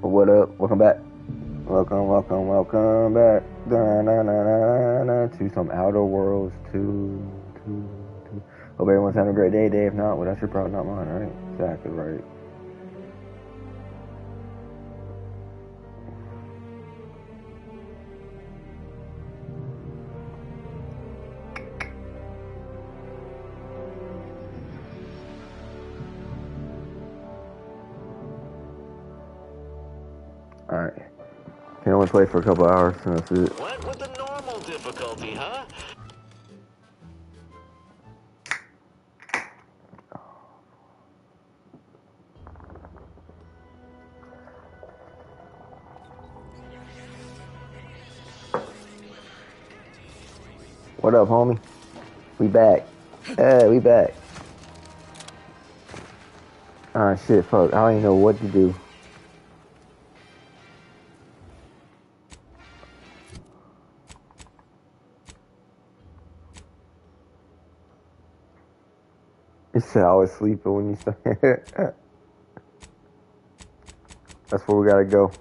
What up? Welcome back. Welcome back. To some Outer Worlds 2. Hope everyone's having a great day. If not, well, that's your problem, not mine, right? Exactly right. Alright. Can only play for a couple hours, and that's it. What with the normal difficulty, huh? What up, homie? We back. Hey, we back. Alright, shit, fuck. I don't even know what to do. You said I was sleeping when you said that's where we gotta go.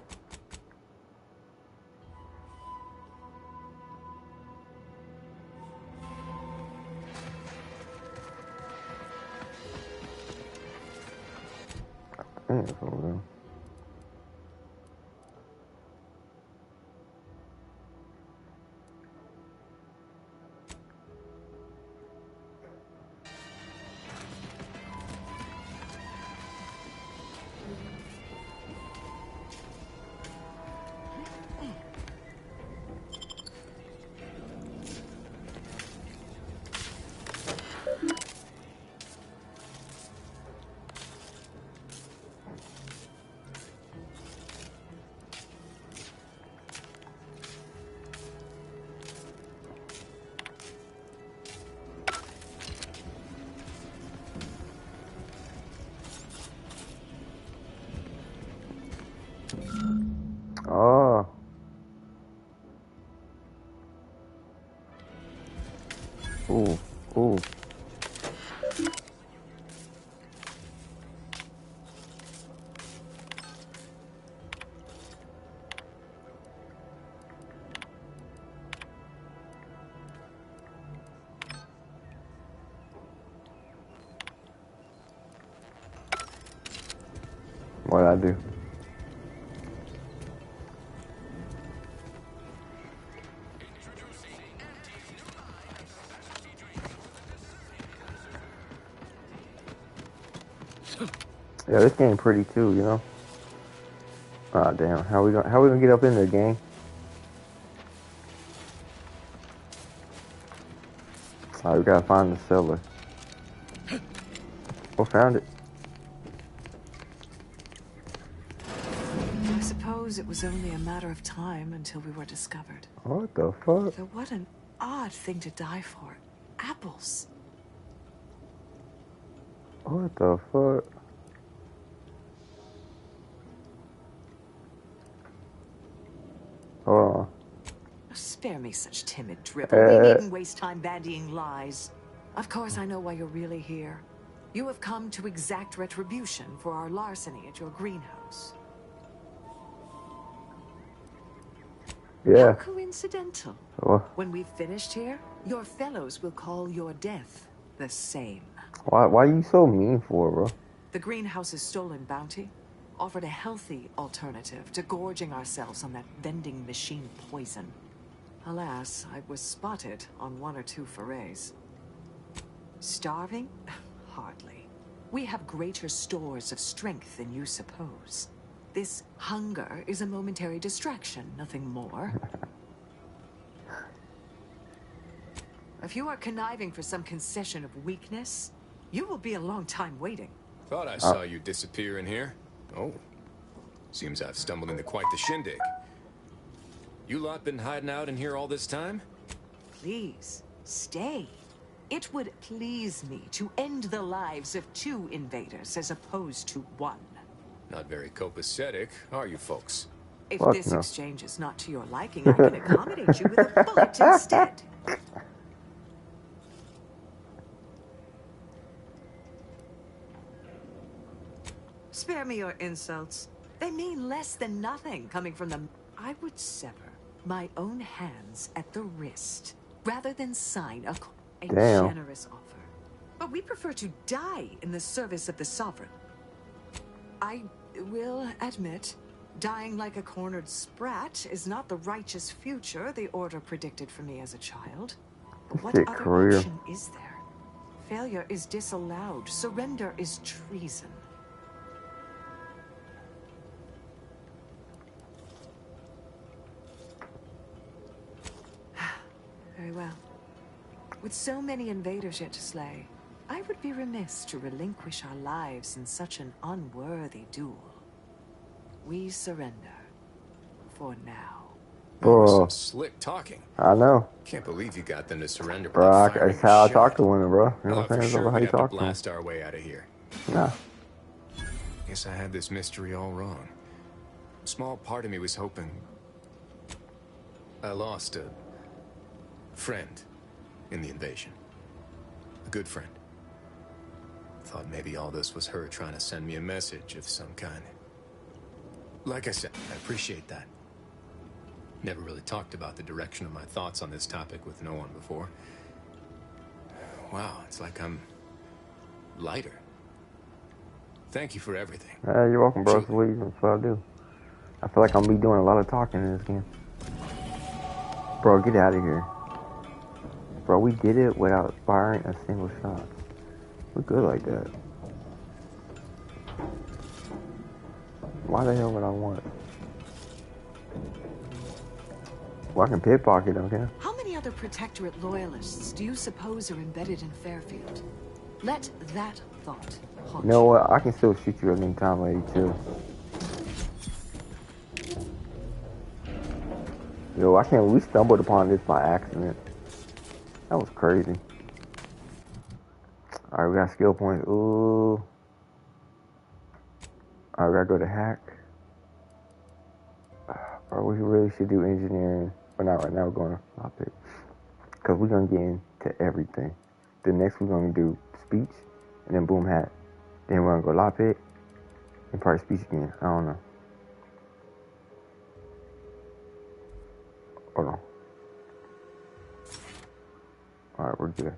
That's over there. Oh. Ooh. Ooh. What'd I do? Yeah, this game pretty too, you know. Ah, damn. How we gonna get up in there, gang? Alright, we gotta find the cellar. Oh, found it. I suppose it was only a matter of time until we were discovered. What the fuck? Though what an odd thing to die for. Apples. What the fuck? Hold on. Spare me such timid drivel. We needn't waste time bandying lies. Of course I know why you're really here. You have come to exact retribution for our larceny at your greenhouse. Yeah. How coincidental. Oh, When we've finished here, your fellows will call your death the same. why you so mean for, bro? The greenhouse's stolen bounty offered a healthy alternative to gorging ourselves on that vending machine poison. Alas, I was spotted on 1 or 2 forays. Starving? Hardly. We have greater stores of strength than you suppose. This hunger is a momentary distraction, nothing more. If you are conniving for some concession of weakness, you will be a long time waiting. Thought I saw you disappear in here. Oh. Seems I've stumbled into quite the shindig. You lot been hiding out in here all this time? Please, stay. It would please me to end the lives of 2 invaders as opposed to 1. Not very copacetic, are you folks? If Fuck this no. exchange is not to your liking, I can accommodate you with a bullet instead. Spare me your insults. They mean less than nothing coming from them. I would sever my own hands at the wrist rather than sign a Damn. generous offer. But we prefer to die in the service of the sovereign. I will admit, dying like a cornered sprat is not the righteous future the Order predicted for me as a child. But what Shit, other career. option is there? Failure is disallowed. Surrender is treason. Very well. With so many invaders yet to slay, I would be remiss to relinquish our lives in such an unworthy duel. We surrender. For now. That was Bro. some slick talking. I know. Can't believe you got them to surrender Bro, without firing that's how I a talk shot. to women, bro. You know I what thought I'm for saying? That's sure how we'd you have to talk to them. blast our way out of here. Nah. Guess I had this mystery all wrong. A small part of me was hoping... I lost a friend in the invasion. A good friend. Thought maybe all this was her trying to send me a message of some kind. Like I said, I appreciate that. Never really talked about the direction of my thoughts on this topic with no one before. Wow, it's like I'm lighter. Thank you for everything. Yeah, you're welcome, bro. Truly. That's what I do. I feel like I'm be doing a lot of talking in this game. Bro, get out of here. Bro, we did it without firing a single shot. We're good like that. Why the hell would I want it? Well, I can pickpocket them, can I? How many other Protectorate loyalists do you suppose are embedded in Fairfield? Let that thought haunt You know what? I can still shoot you at any time, lady, too. Yo, I can't. We stumbled upon this by accident. That was crazy. Alright, we got skill points. Ooh. Alright, we gotta go to hack. Bro, we really should do engineering. But not right now, we're going to lockpick. Because we're going to get into everything. The next we're going to do speech, and then boom, hack. Then we're going to go lockpick, and probably speech again. I don't know. Hold on. Alright, we're good.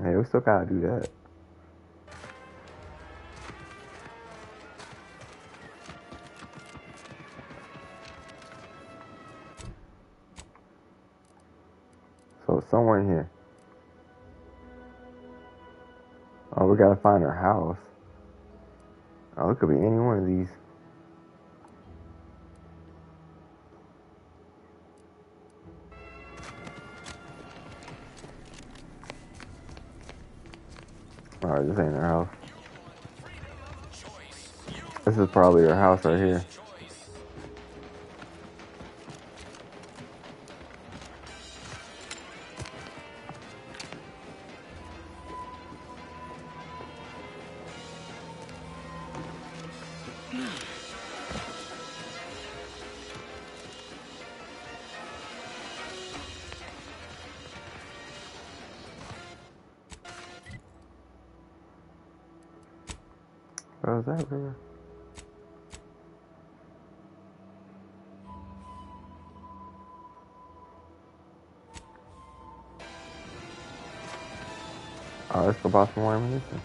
Hey, we still gotta do that. So it's somewhere in here. Oh, we gotta find her house. Oh, it could be any one of these. Alright, this ain't her house. This is probably her house right here. Oh, is that river? Oh, let's go buy some more ammunition.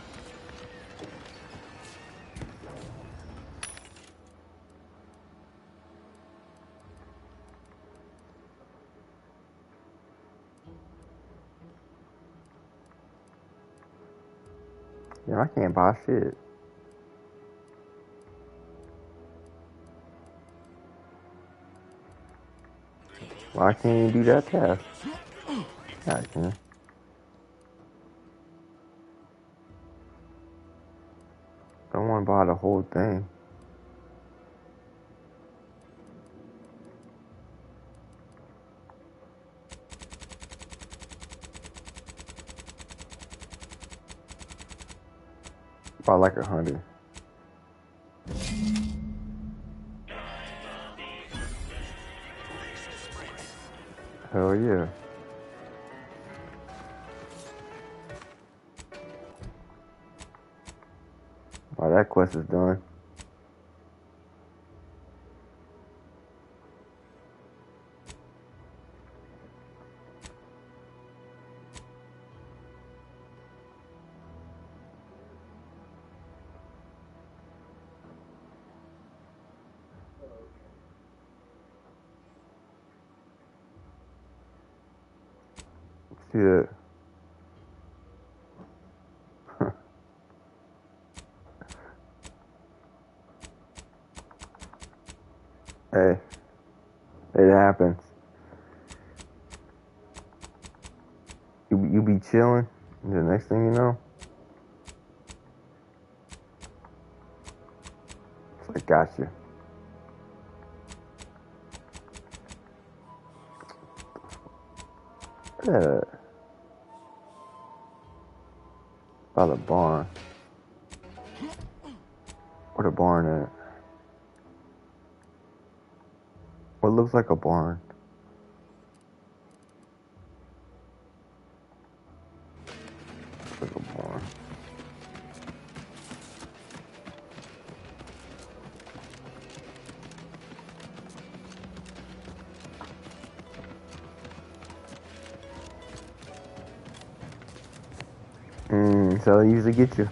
Yeah, I can't buy shit. Why can't you do that task? Yeah, I can. Don't want to buy the whole thing. Buy like 100. Hell yeah. Wow, that quest is done. See that? Hey, it happens. You be chilling, and the next thing you know, it's like, gotcha. Yeah. By the barn. Where the barn at? What looks like a barn? Looks like a barn. So they usually get you.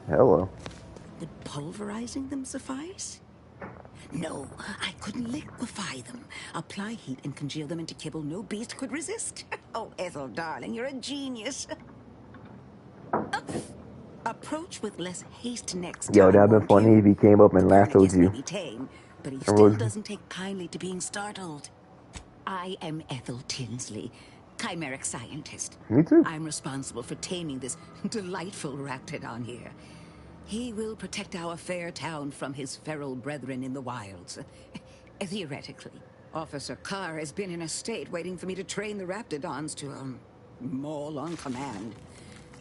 Hello. Would pulverizing them suffice? No, I couldn't liquefy them. Apply heat and congeal them into kibble no beast could resist. Oh, Ethel, darling, you're a genius. Approach with less haste next Yo, time, that'd been won't funny you? if he came up The and lassoed Barnacus may you. be tame, but he And still was- doesn't take kindly to being startled. I am Ethel Tinsley, chimeric scientist. Me too. I'm responsible for taming this delightful raptidon here. He will protect our fair town from his feral brethren in the wilds. Theoretically. Officer Carr has been in a state waiting for me to train the raptidons to, maul on command.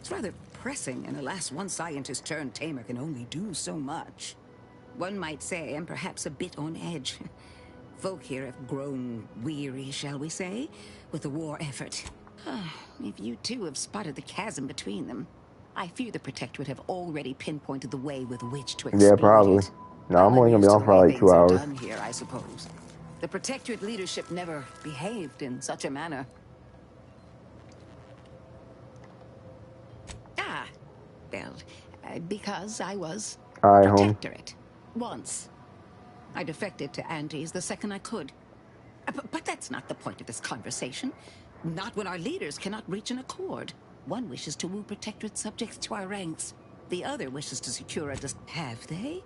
It's rather pressing, and alas, one scientist-turned-tamer can only do so much. One might say I'm perhaps a bit on edge. Folk here have grown weary, shall we say, with the war effort. If you two have spotted the chasm between them, I fear the Protectorate have already pinpointed the way with which to exploit Yeah, probably. it. No, I'm only gonna be on for like 2 hours. Done here, I suppose. The Protectorate leadership never behaved in such a manner. Well, because I was All right, homie. Protectorate. Once. I defected to Andes the second I could. But that's not the point of this conversation. Not when our leaders cannot reach an accord. One wishes to woo Protectorate subjects to our ranks. The other wishes to secure a Have they?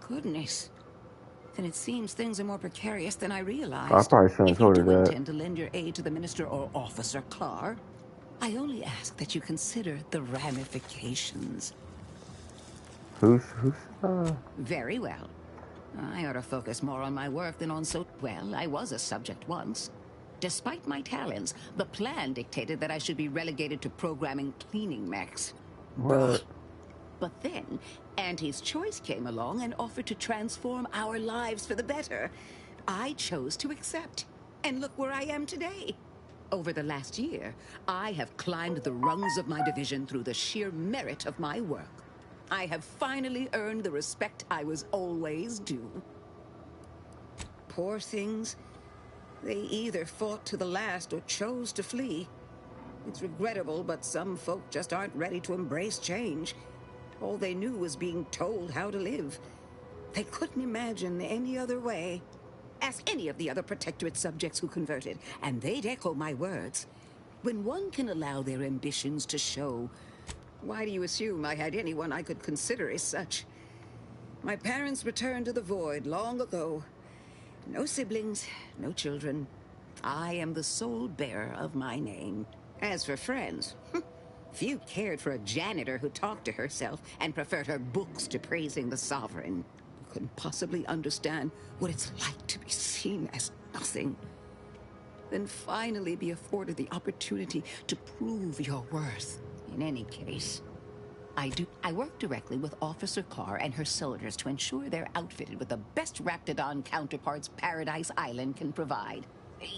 Goodness. Then it seems things are more precarious than I realized. I probably shouldn't If have you told her do that. intend to lend your aid to the Minister or Officer Carr, I only ask that you consider the ramifications. Who's Very well. I ought to focus more on my work than on well, I was a subject once. Despite my talents, the plan dictated that I should be relegated to programming cleaning mechs. what? But then, Auntie's choice came along and offered to transform our lives for the better. I chose to accept. And look where I am today. Over the last year, I have climbed the rungs of my division through the sheer merit of my work. I have finally earned the respect I was always due. Poor things. They either fought to the last or chose to flee. It's regrettable, but some folk just aren't ready to embrace change. All they knew was being told how to live. They couldn't imagine any other way. Ask any of the other Protectorate subjects who converted, and they'd echo my words. When one can allow their ambitions to show, why do you assume I had anyone I could consider as such? My parents returned to the void long ago. No siblings, no children. I am the sole bearer of my name. As for friends, few cared for a janitor who talked to herself and preferred her books to praising the sovereign. Who couldn't possibly understand what it's like to be seen as nothing. Then finally be afforded the opportunity to prove your worth. In any case, I work directly with Officer Carr and her soldiers to ensure they're outfitted with the best Raptidon counterparts Paradise Island can provide.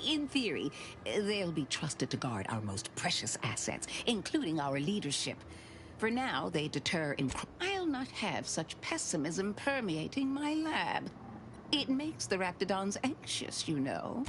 In theory, they'll be trusted to guard our most precious assets, including our leadership. For now, they deter I'll not have such pessimism permeating my lab. It makes the Raptidons anxious, you know.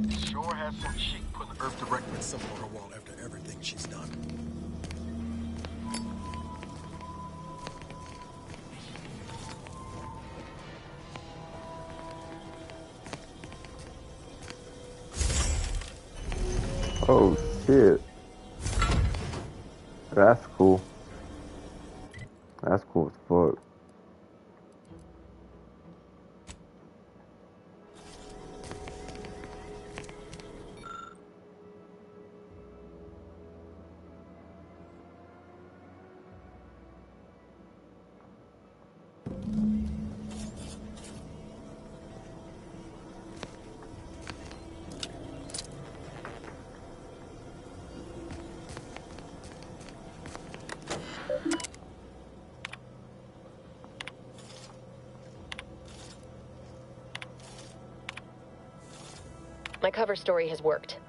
Sure has some chic putting Earth Directorate symbol on her wall after everything she's done. Oh shit. That's cool. That's cool as fuck. My cover story has worked.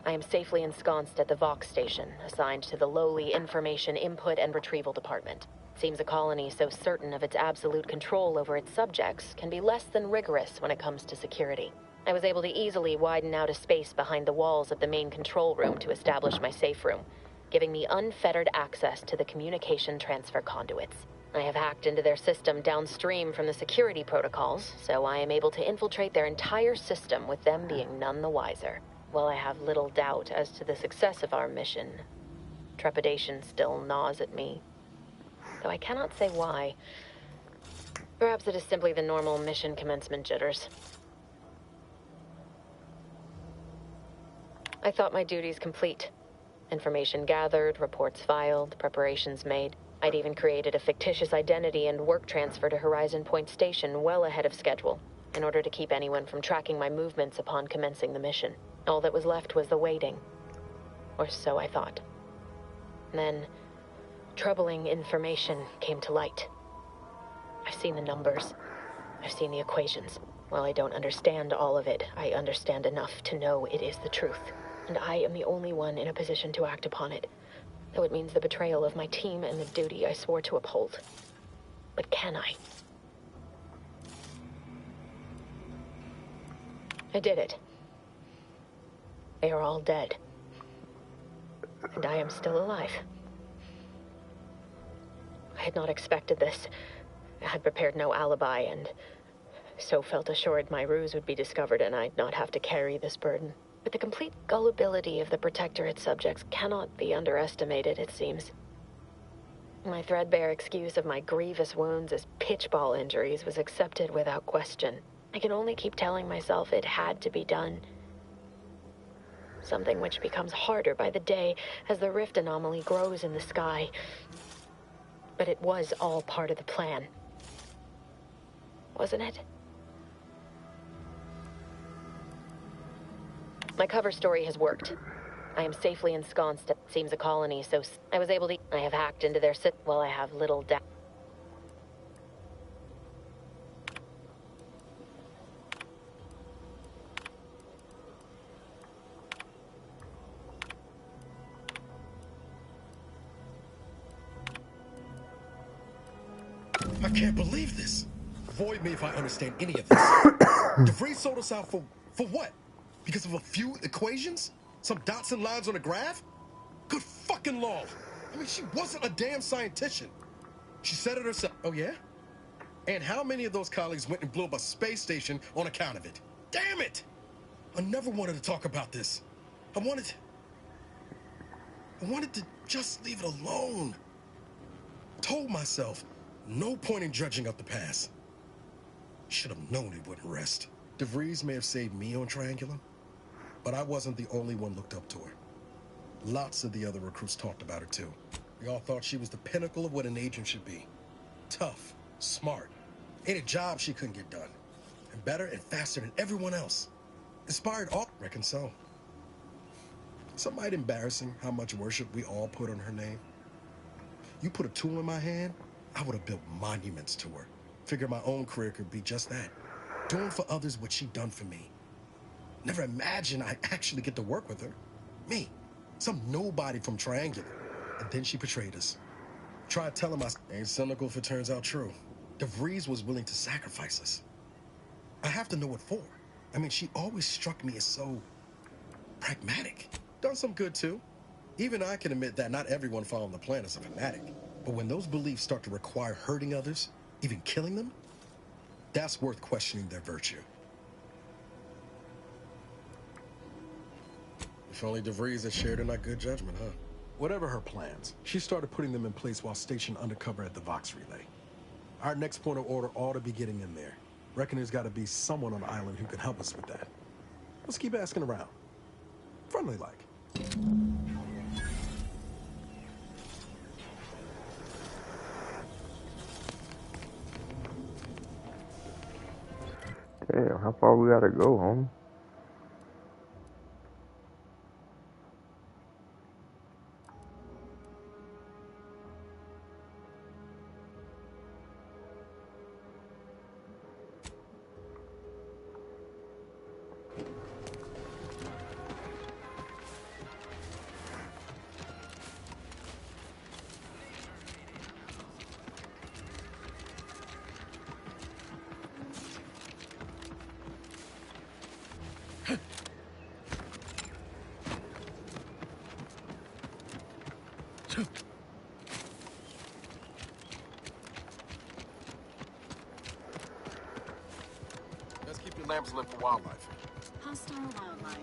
I am safely ensconced at the Vox station, assigned to the lowly Information Input and Retrieval Department. Seems a colony so certain of its absolute control over its subjects can be less than rigorous when it comes to security. I was able to easily widen out a space behind the walls of the main control room to establish my safe room, giving me unfettered access to the communication transfer conduits. I have hacked into their system downstream from the security protocols, so I am able to infiltrate their entire system with them being none the wiser. While I have little doubt as to the success of our mission, trepidation still gnaws at me, though I cannot say why. Perhaps it is simply the normal mission commencement jitters. I thought my duties complete. Information gathered, reports filed, preparations made. I'd even created a fictitious identity and work transfer to Horizon Point Station well ahead of schedule, in order to keep anyone from tracking my movements upon commencing the mission. All that was left was the waiting. Or so I thought. Then, troubling information came to light. I've seen the numbers. I've seen the equations. While I don't understand all of it, I understand enough to know it is the truth. And I am the only one in a position to act upon it. Though it means the betrayal of my team and the duty I swore to uphold. But can I? I did it. They are all dead. And I am still alive. I had not expected this. I had prepared no alibi, and so felt assured my ruse would be discovered and I'd not have to carry this burden. But the complete gullibility of the Protectorate subjects cannot be underestimated, it seems. My threadbare excuse of my grievous wounds as pitchball injuries was accepted without question. I can only keep telling myself it had to be done. Something which becomes harder by the day as the rift anomaly grows in the sky. But it was all part of the plan. Wasn't it? My cover story has worked. I am safely ensconced at seems a colony, so I was able to. I have hacked into their while I have little doubt. I can't believe this. Avoid me if I understand any of this. DeVries sold us out for what? Because of a few equations? Some dots and lines on a graph? Good fucking lord. I mean, she wasn't a damn scientist. She said it herself. Oh, yeah? And how many of those colleagues went and blew up a space station on account of it? Damn it! I never wanted to talk about this. I wanted to just leave it alone. Told myself, no point in dredging up the past. Should have known it wouldn't rest. DeVries may have saved me on Triangulum, but I wasn't the only one looked up to her. Lots of the other recruits talked about her too. We all thought she was the pinnacle of what an agent should be. Tough, smart, ain't a job she couldn't get done. And better and faster than everyone else. Inspired all, reckon so. Some might embarrassing how much worship we all put on her name. You put a tool in my hand, I would have built monuments to her. Figured my own career could be just that. Doing for others what she done for me. Never imagined I'd actually get to work with her. Me, some nobody from Triangular. And then she betrayed us. Tried telling us, ain't cynical if it turns out true. DeVries was willing to sacrifice us. I have to know what for. I mean, she always struck me as so pragmatic. Done some good too. Even I can admit that not everyone following the plan is a fanatic. But when those beliefs start to require hurting others, even killing them, that's worth questioning their virtue. If only DeVries had shared in our good judgment, huh? Whatever her plans, she started putting them in place while stationed undercover at the Vox Relay. Our next point of order ought to be getting in there. Reckon there's got to be someone on the island who can help us with that. Let's keep asking around. Friendly like. Damn, how far we gotta go, homie? Let's keep your lamps lit for wildlife. Hostile wildlife.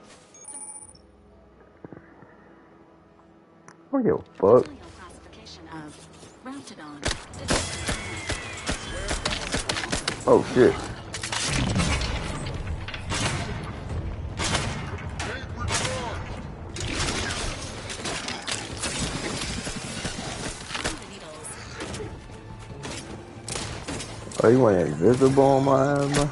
I don't give a fuck. Familial classification of Raptidon. Oh shit. Oh, you went invisible on my ass, bro?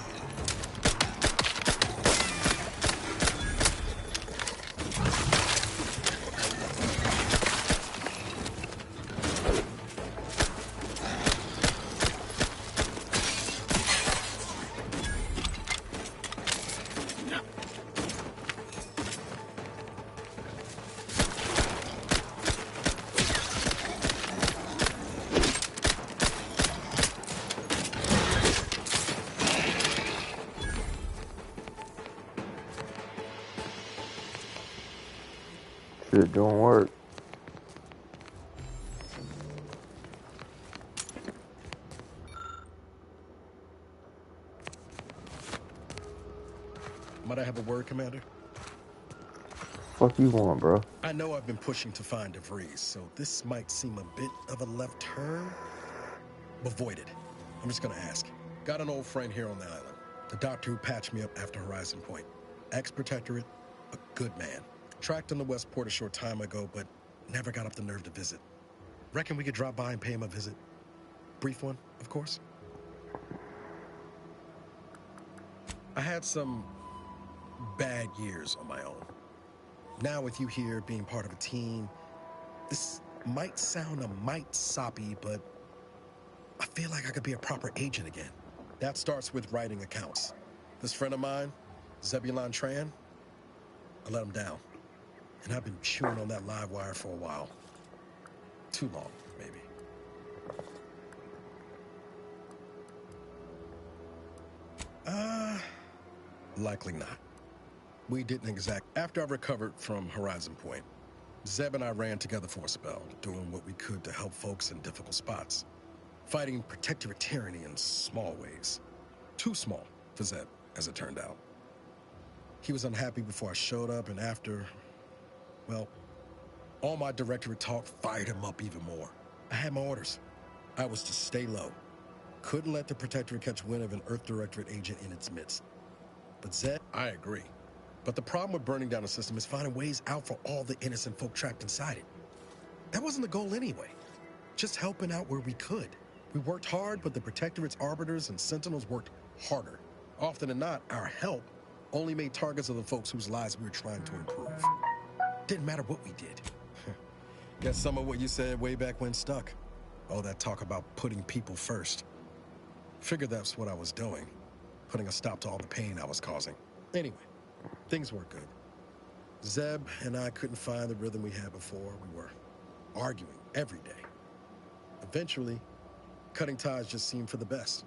Shit don't work. Might I have a word, Commander? Fuck you want, bro? I know I've been pushing to find DeVries, so this might seem a bit of a left turn, but void it. I'm just gonna ask. Got an old friend here on the island. The doctor who patched me up after Horizon Point. Ex-protectorate, a good man. Tracked on the Westport a short time ago, but never got up the nerve to visit. Reckon we could drop by and pay him a visit? Brief one, of course. I had some bad years on my own. Now with you here being part of a team, this might sound a mite soppy, but I feel like I could be a proper agent again. That starts with writing accounts. This friend of mine, Zebulon Tran, I let him down. And I've been chewing on that live wire for a while. Too long, maybe. Likely not. We didn't exact. After I recovered from Horizon Point, Zeb and I ran together for a spell, doing what we could to help folks in difficult spots. Fighting protectorate tyranny in small ways. Too small for Zeb, as it turned out. He was unhappy before I showed up, and after, well, all my directorate talk fired him up even more. I had my orders. I was to stay low. Couldn't let the Protectorate catch wind of an Earth Directorate agent in its midst. But Zed, I agree. But the problem with burning down the system is finding ways out for all the innocent folk trapped inside it. That wasn't the goal anyway. Just helping out where we could. We worked hard, but the Protectorate's arbiters and sentinels worked harder. Often than not, our help only made targets of the folks whose lives we were trying to improve. Didn't matter what we did. Guess some of what you said way back when stuck. All that talk about putting people first. Figured that's what I was doing. Putting a stop to all the pain I was causing. Anyway, things weren't good. Zeb and I couldn't find the rhythm we had before. We were arguing every day. Eventually, cutting ties just seemed for the best.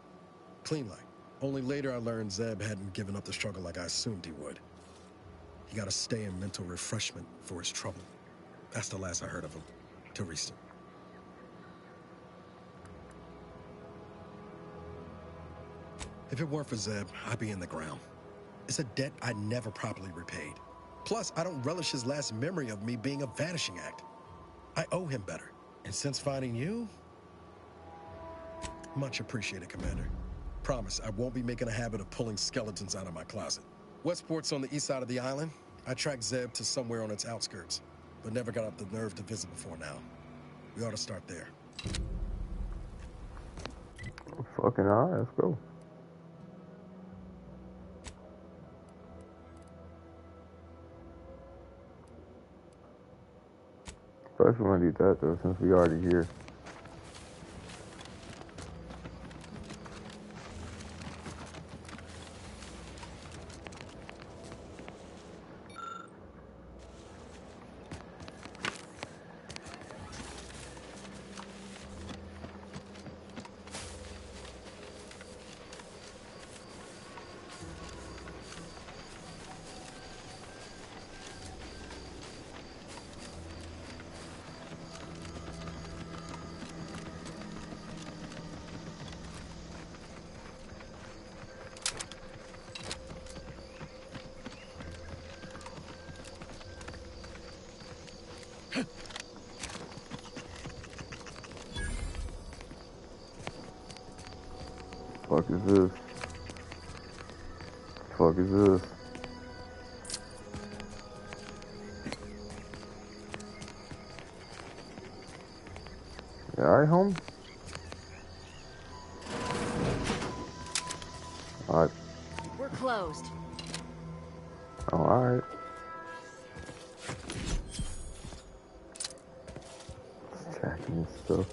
Clean like. Only later I learned Zeb hadn't given up the struggle like I assumed he would. He got to stay in mental refreshment for his trouble. That's the last I heard of him, till recent. If it weren't for Zeb, I'd be in the ground. It's a debt I never properly repaid. Plus, I don't relish his last memory of me being a vanishing act. I owe him better. And since finding you, much appreciated, Commander. Promise, I won't be making a habit of pulling skeletons out of my closet. Westport's on the east side of the island. I tracked Zeb to somewhere on its outskirts, but never got up the nerve to visit before now. We ought to start there. Fucking alright, let's go. First we want to do that though, since we already here. Fuck is this? Fuck is this? You alright, home? Alright. We're closed. Oh, alright. Tracking and stuff.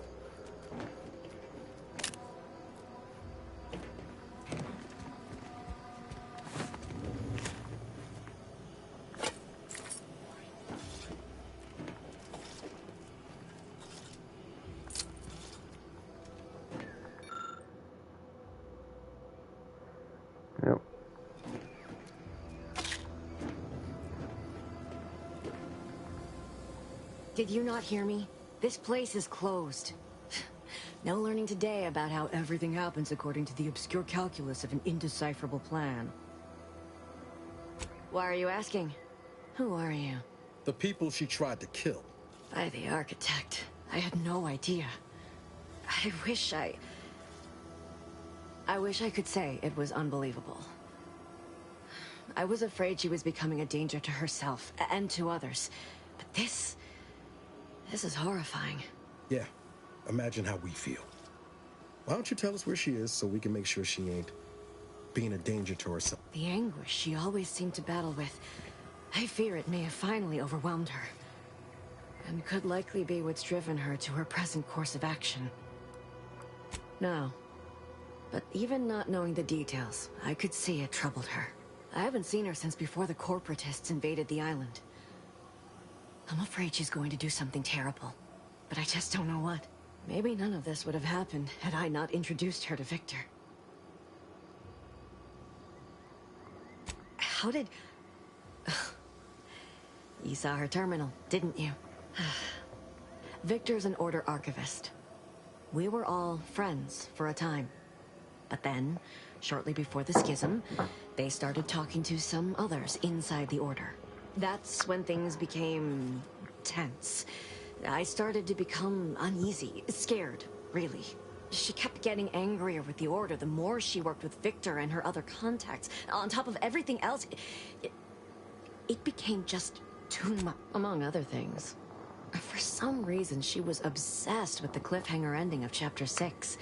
Yep. Did you not hear me? This place is closed. No learning today about how everything happens according to the obscure calculus of an indecipherable plan. Why are you asking? Who are you? The people she tried to kill. I, the architect. I had no idea. I wish I could say it was unbelievable. I was afraid she was becoming a danger to herself and to others. But this is horrifying. Yeah, imagine how we feel. Why don't you tell us where she is so we can make sure she ain't being a danger to herself? The anguish she always seemed to battle with, I fear it may have finally overwhelmed her. And could likely be what's driven her to her present course of action. No. But even not knowing the details, I could see it troubled her. I haven't seen her since before the corporatists invaded the island. I'm afraid she's going to do something terrible, but I just don't know what. Maybe none of this would have happened had I not introduced her to Victor. How did... You saw her terminal, didn't you? Victor's an Order archivist. We were all friends for a time. But then, Shortly before the schism, they started talking to some others inside the Order. That's when things became tense. I started to become uneasy, scared, really. She kept getting angrier with the Order the more she worked with Victor and her other contacts. On top of everything else, it became just too much, among other things. For some reason, she was obsessed with the cliffhanger ending of Chapter 6.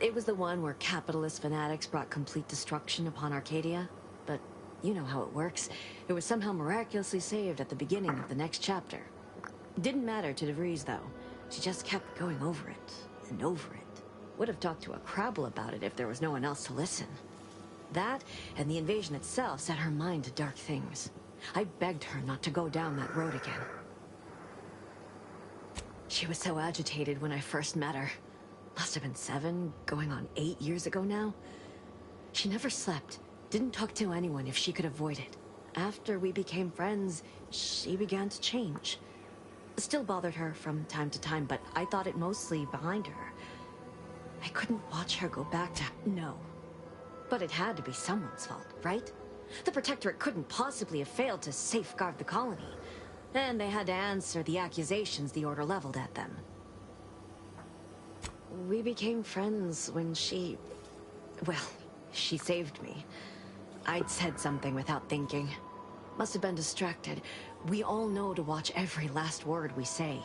It was the one where capitalist fanatics brought complete destruction upon Arcadia. But you know how it works. It was somehow miraculously saved at the beginning of the next chapter. Didn't matter to DeVries, though. She just kept going over it and over it. Would have talked to a Crabble about it if there was no one else to listen. That, and the invasion itself, set her mind to dark things. I begged her not to go down that road again. She was so agitated when I first met her. Must have been 7, going on 8 years ago now. She never slept, didn't talk to anyone if she could avoid it. After we became friends, she began to change. Still bothered her from time to time, but I thought it mostly behind her. I couldn't watch her go back to... No. But it had to be someone's fault, right? The Protectorate couldn't possibly have failed to safeguard the colony. And they had to answer the accusations the Order leveled at them. We became friends when she... well, she saved me. I'd said something without thinking. Must have been distracted. We all know to watch every last word we say.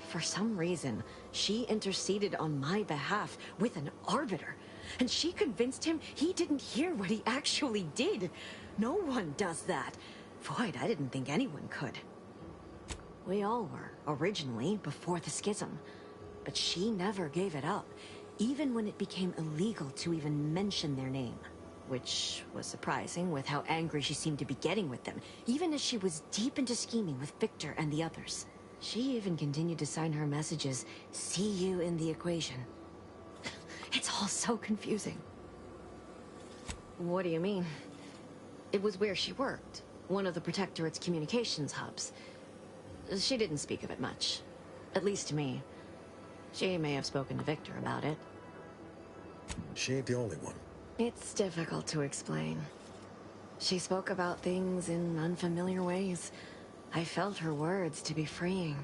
For some reason, she interceded on my behalf with an Arbiter. And she convinced him he didn't hear what he actually did. No one does that. Void, I didn't think anyone could. We all were, originally, before the schism. But she never gave it up, even when it became illegal to even mention their name. Which was surprising with how angry she seemed to be getting with them, even as she was deep into scheming with Victor and the others. She even continued to sign her messages, "See you in the equation." It's all so confusing. What do you mean? It was where she worked, one of the Protectorate's communications hubs. She didn't speak of it much, at least to me. She may have spoken to Victor about it. She ain't the only one. It's difficult to explain. She spoke about things in unfamiliar ways. I felt her words to be freeing,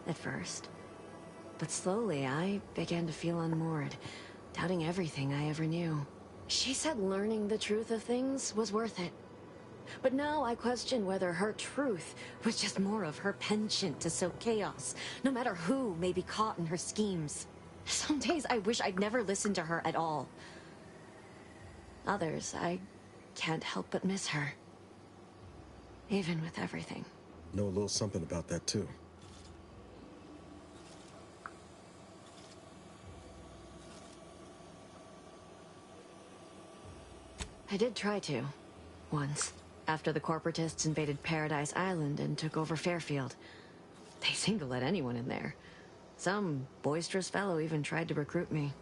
at first. But slowly, I began to feel unmoored, doubting everything I ever knew. She said learning the truth of things was worth it. But now I question whether her truth was just more of her penchant to sow chaos, no matter who may be caught in her schemes. Some days I wish I'd never listened to her at all. Others, I can't help but miss her. Even with everything. Know a little something about that, too. I did try to. Once. After the corporatists invaded Paradise Island and took over Fairfield. They seemed to let anyone in there. Some boisterous fellow even tried to recruit me.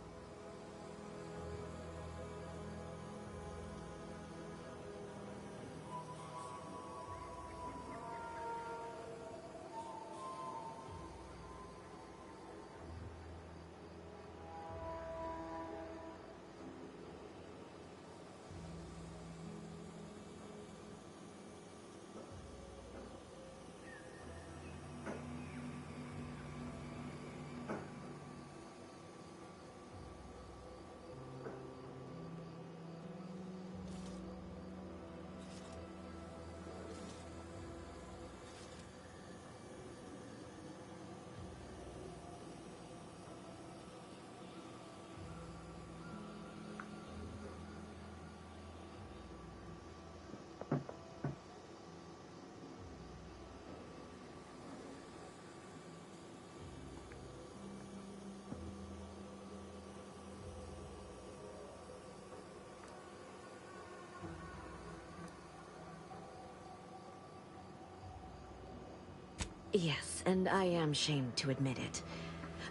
Yes, and I am ashamed to admit it.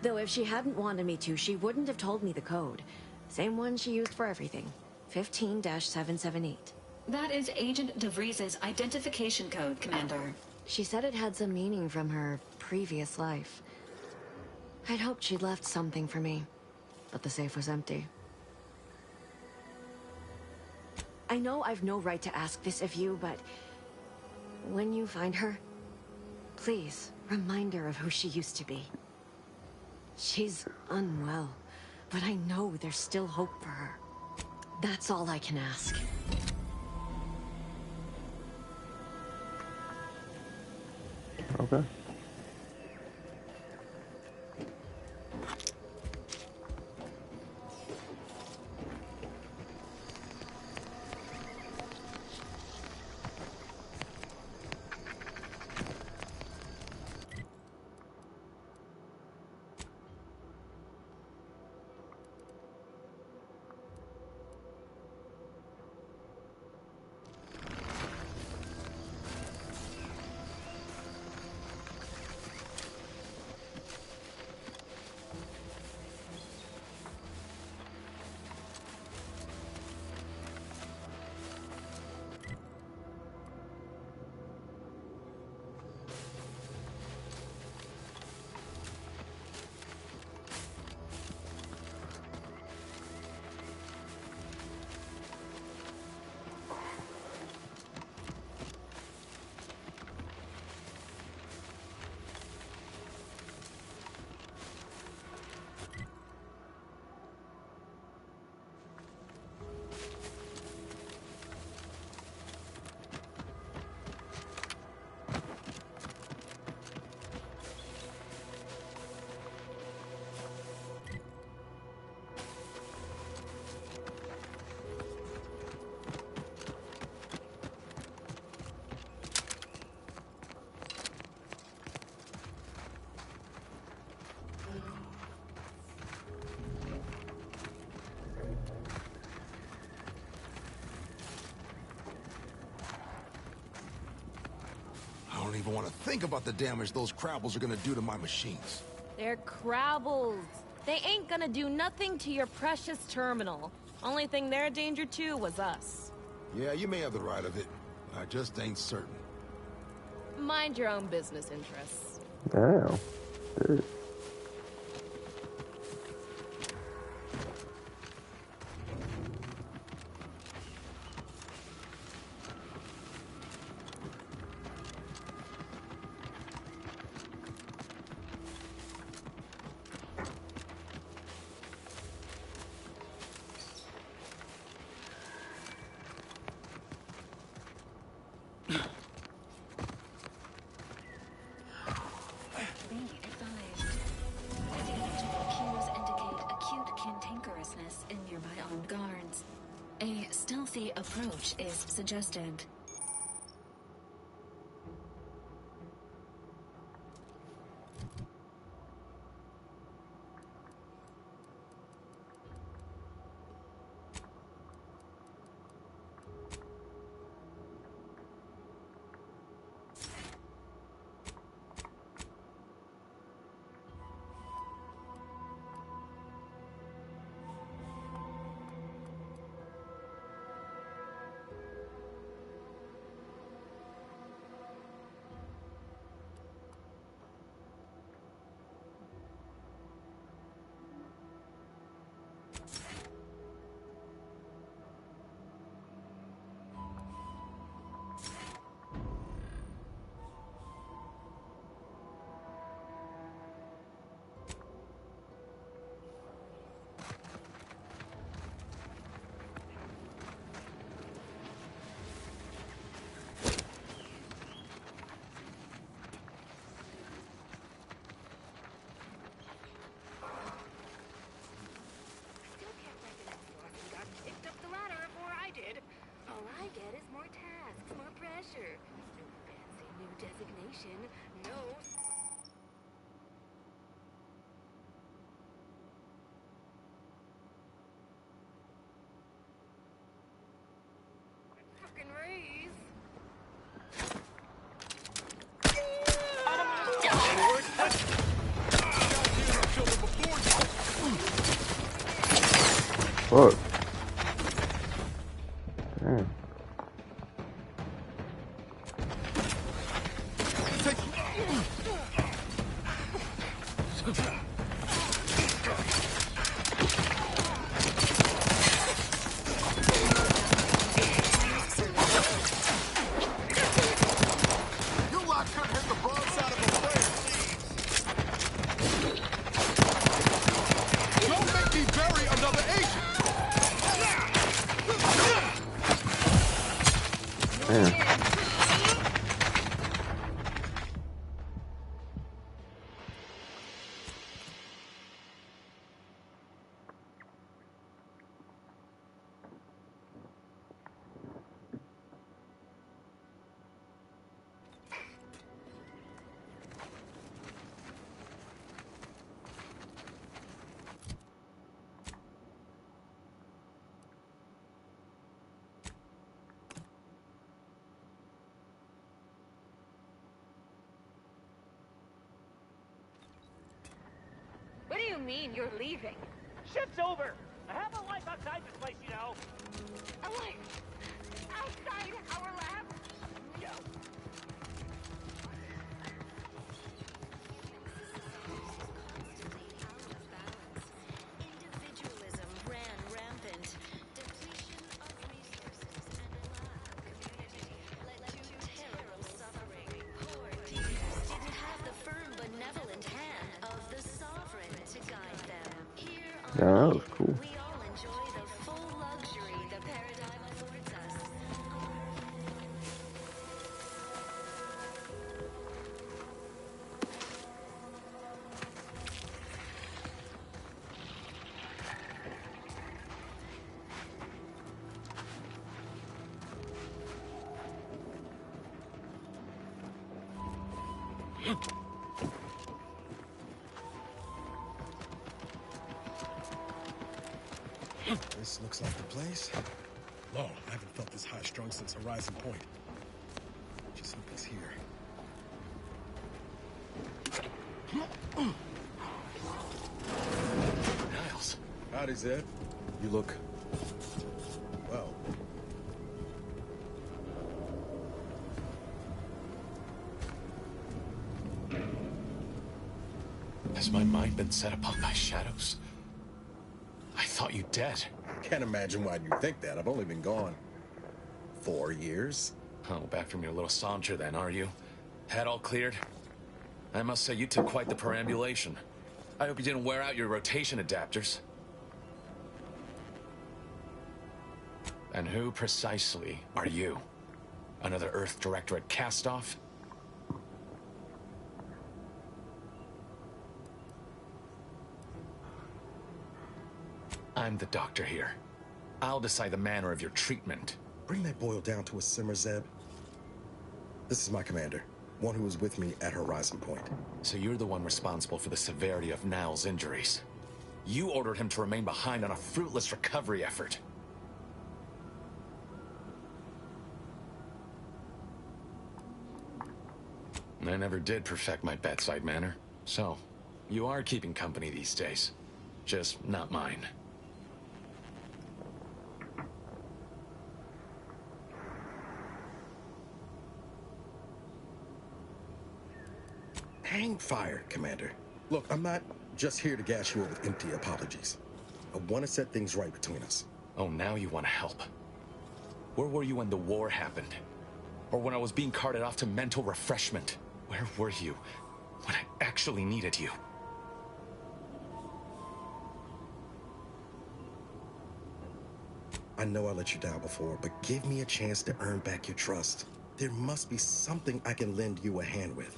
Though if she hadn't wanted me to, she wouldn't have told me the code. Same one she used for everything. 15-778. That is Agent DeVries' identification code, Commander. She said it had some meaning from her previous life. I'd hoped she'd left something for me, but the safe was empty. I know I've no right to ask this of you, but when you find her, please remind her of who she used to be. She's unwell, but I know there's still hope for her. That's all I can ask. Okay. I don't even want to think about the damage those crabbles are gonna do to my machines. They're crabbles. They ain't gonna do nothing to your precious terminal. Only thing they're a danger to was us. Yeah, you may have the right of it. I just ain't certain. Mind your own business interests. Damn. Dude. A stealthy approach is suggested. Designation, no. Fucking raise. Fuck. Damn. Man. What do you mean you're leaving? Shit's over. I have a life outside this place, you know. A life outside our lab? No. Individualism ran rampant. Depletion of resources and a lack of community led to terrible suffering. Poor dears didn't have the firm, benevolent hand of the sovereign to guide them. Here on Yeah, that was Eden, cool. we all enjoy the full luxury the paradigm affords us. This looks like the place. Lord, I haven't felt this high-strung since Horizon Point. Just hope he's here. Niles. Howdy, Zed. You look... well. Has my mind been set upon by shadows? I thought you dead. Can't imagine why you think that. I've only been gone 4 years. Oh, back from your little saunter then, are you? Head all cleared? I must say you took quite the perambulation. I hope you didn't wear out your rotation adapters. And who precisely are you? Another Earth Directorate cast-off? I'm the doctor here. I'll decide the manner of your treatment. Bring that boil down to a simmer, Zeb. This is my commander, one who was with me at Horizon Point. So you're the one responsible for the severity of Niles' injuries. You ordered him to remain behind on a fruitless recovery effort. I never did perfect my bedside manner. So, you are keeping company these days. Just not mine. Hang fire, Commander. Look, I'm not just here to gas you up with empty apologies. I want to set things right between us. Oh, now you want to help. Where were you when the war happened? Or when I was being carted off to mental refreshment? Where were you when I actually needed you? I know I let you down before, but give me a chance to earn back your trust. There must be something I can lend you a hand with.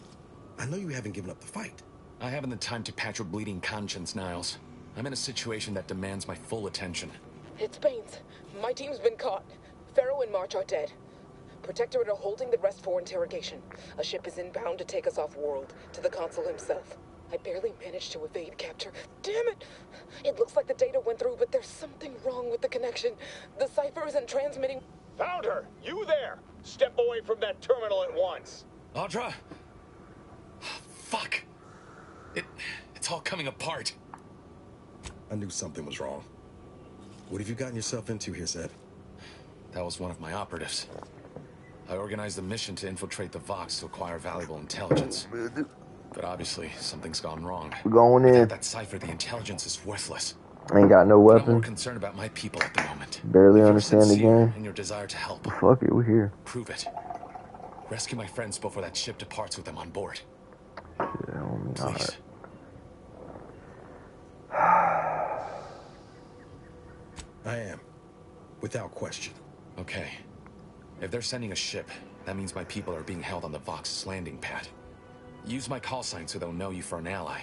I know you haven't given up the fight. I haven't the time to patch your bleeding conscience, Niles. I'm in a situation that demands my full attention. It's Baines. My team's been caught. Pharaoh and March are dead. Protectorate are holding the rest for interrogation. A ship is inbound to take us off-world, to the consul himself. I barely managed to evade capture. Damn it! It looks like the data went through, but there's something wrong with the connection. The cipher isn't transmitting. Found her! You there! Step away from that terminal at once! Audra? Fuck! It's all coming apart. I knew something was wrong. What have you gotten yourself into here, Zed? That was one of my operatives. I organized a mission to infiltrate the Vox to acquire valuable intelligence. But obviously, something's gone wrong. We're going in. Without that cipher, the intelligence is worthless. I ain't got no But I'm more weapon. concerned about my people at the moment. Barely If you're understand the sincere game. in your desire to help. Fuck it, we're here. Prove it. Rescue my friends before that ship departs with them on board. Yeah, homie. All Please. I am. Without question. Okay. If they're sending a ship, that means my people are being held on the Vox's landing pad. Use my call sign so they'll know you for an ally.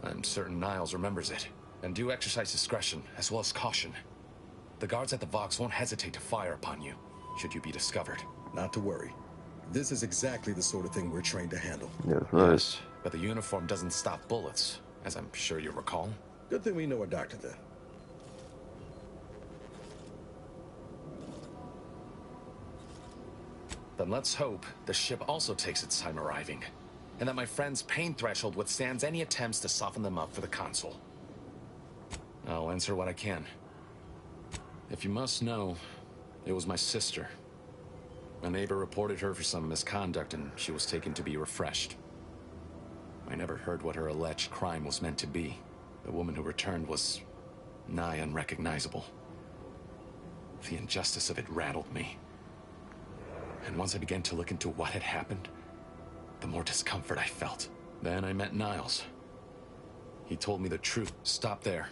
I'm certain Niles remembers it. And do exercise discretion, as well as caution. The guards at the Vox won't hesitate to fire upon you, should you be discovered. Not to worry. This is exactly the sort of thing we're trained to handle. That's right. Yes, but the uniform doesn't stop bullets, as I'm sure you recall. Good thing we know a doctor then. Then let's hope the ship also takes its time arriving, and that my friend's pain threshold withstands any attempts to soften them up for the console. I'll answer what I can. If you must know, it was my sister. A neighbor reported her for some misconduct, and she was taken to be refreshed. I never heard what her alleged crime was meant to be. The woman who returned was nigh unrecognizable. The injustice of it rattled me. And once I began to look into what had happened, the more discomfort I felt. Then I met Niles. He told me the truth. Stop there.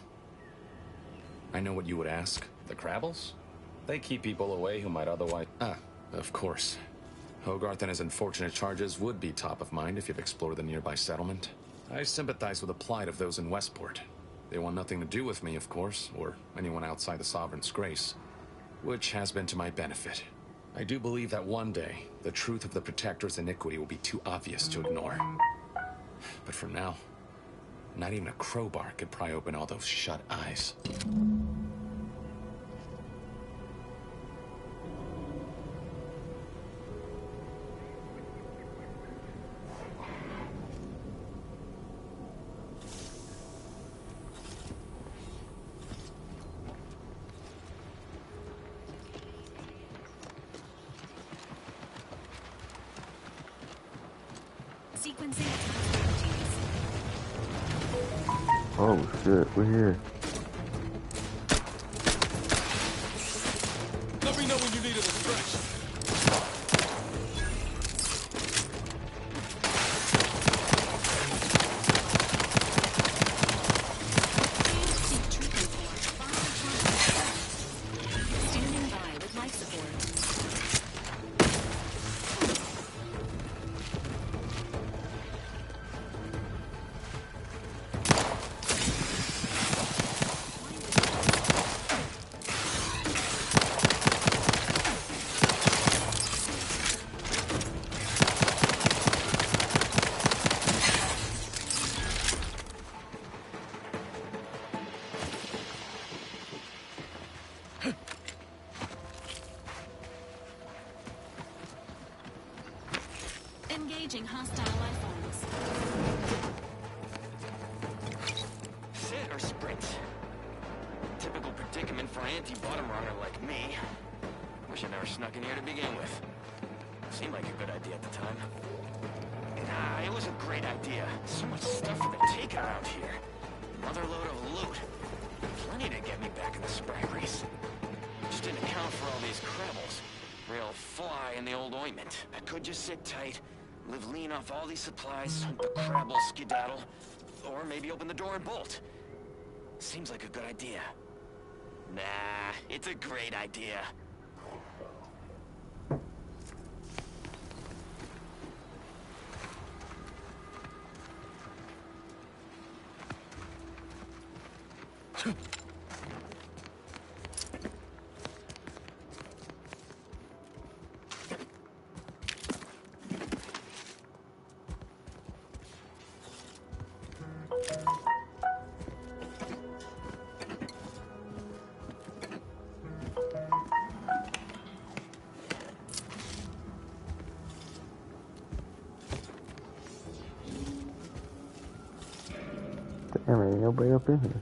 I know what you would ask. The Crabbles? They keep people away who might otherwise... of course. Hogarth and his unfortunate charges would be top of mind if you've explored the nearby settlement. I sympathize with the plight of those in Westport. They want nothing to do with me, of course, or anyone outside the Sovereign's grace, which has been to my benefit. I do believe that one day, the truth of the Protector's iniquity will be too obvious to ignore. But for now, not even a crowbar could pry open all those shut eyes. Oh shit, we're here. Let me know when you need a distraction. Standing by with life support. Engaging hostile life forms. Sit or sprint? Typical predicament for an anti-bottom runner like me. Wish I never snuck in here to begin with. Seemed like a good idea at the time. Nah, it was a great idea. So much stuff for the taking around here. Another load of loot. Plenty to get me back in the sprite race. Just didn't account for all these Crabbles. Real fly in the old ointment. I could just sit tight, live lean off all these supplies, hope the Crabbles skedaddle, or maybe open the door and bolt. Seems like a good idea. Nah, it's a great idea. Damn, ain't nobody up in here.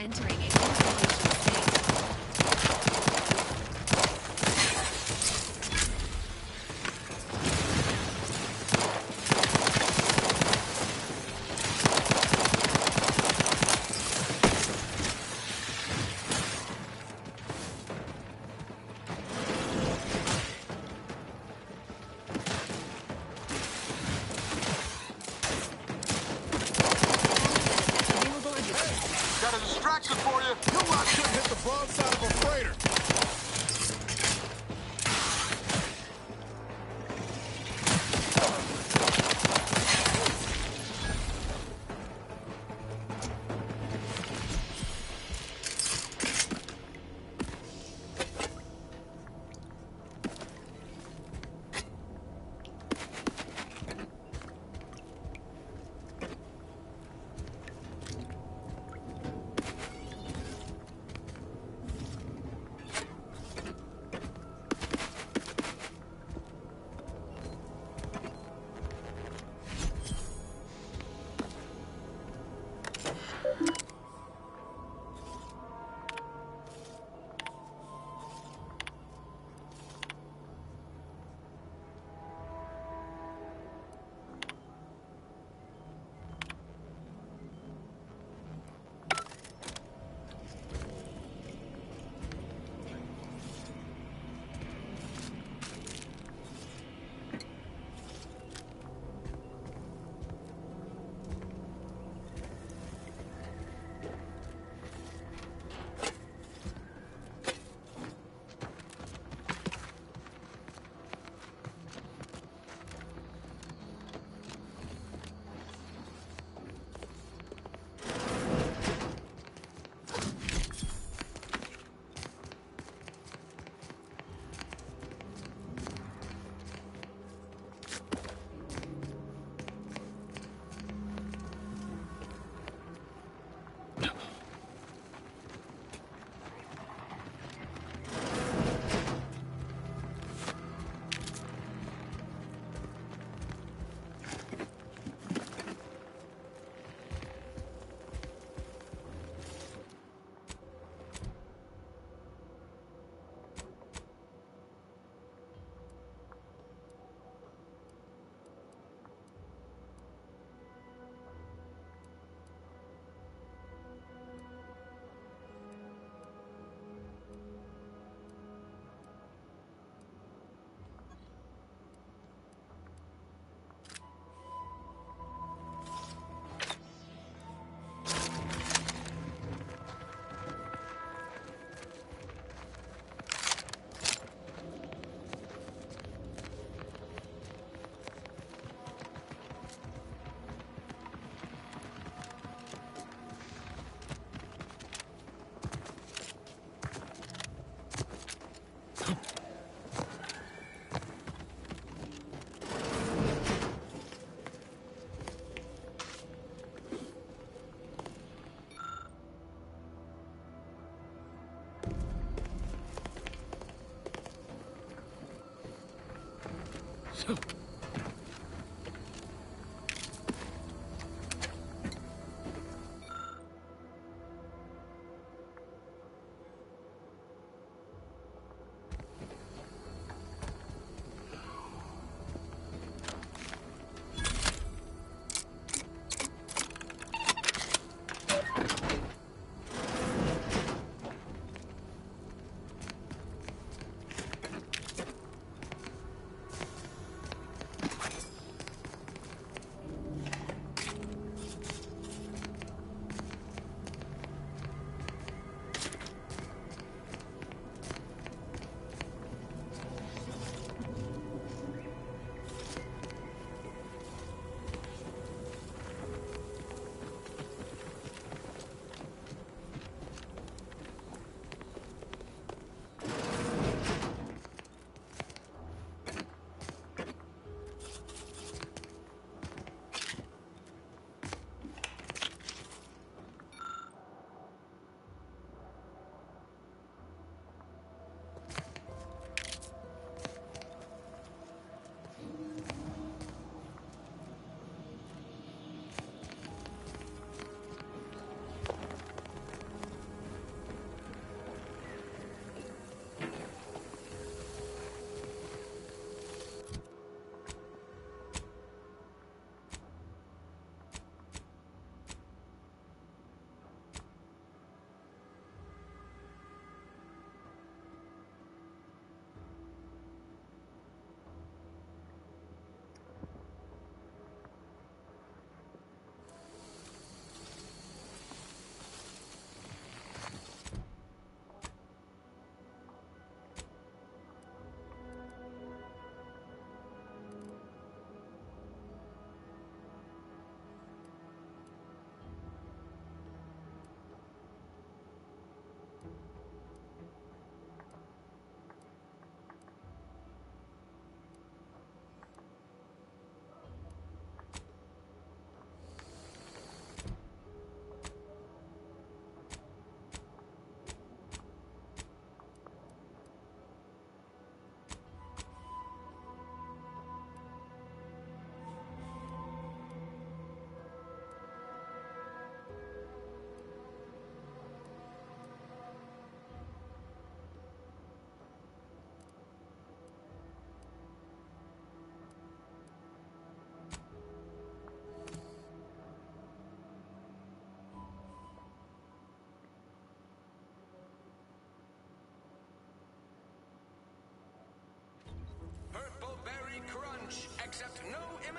Entering a constellation state. Got a distraction for you. Your lot shouldn't hit the broadside of a freighter.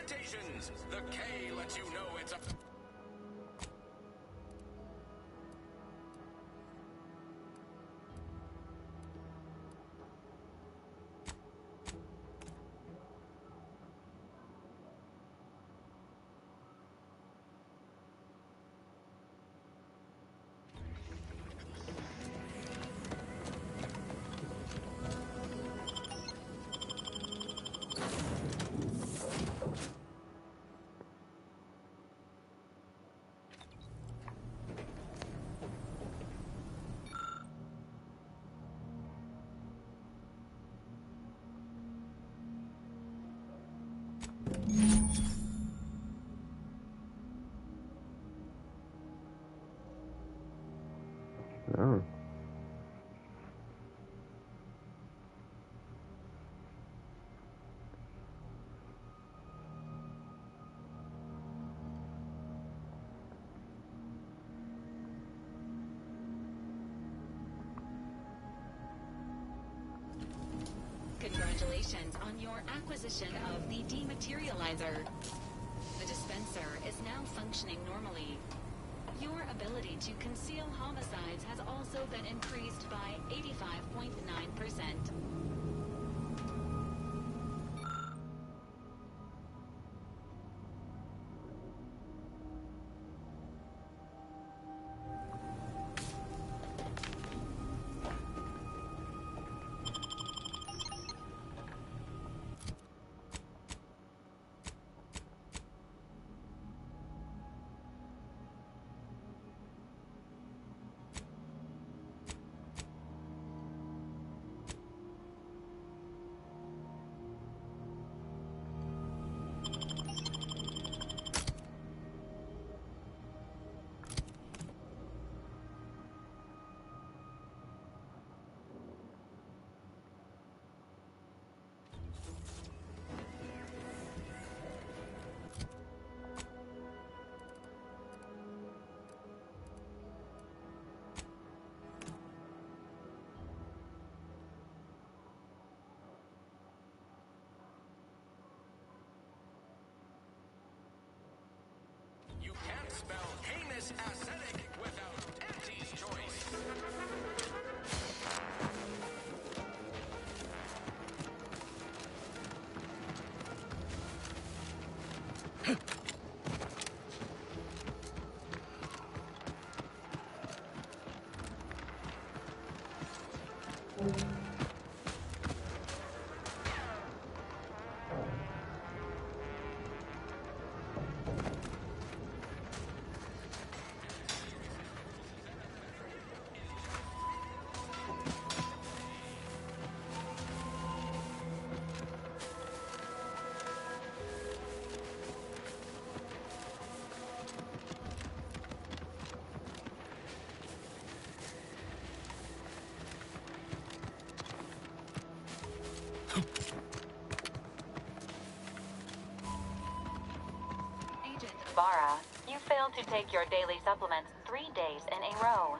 Salutations! The K lets you know it's a... Oh. Congratulations on your acquisition of the dematerializer. The dispenser is now functioning normally. Your ability to conceal homicides has also been increased by 85.9%. You can't spell heinous aesthetic without Auntie's choice. Vara, you failed to take your daily supplements 3 days in a row.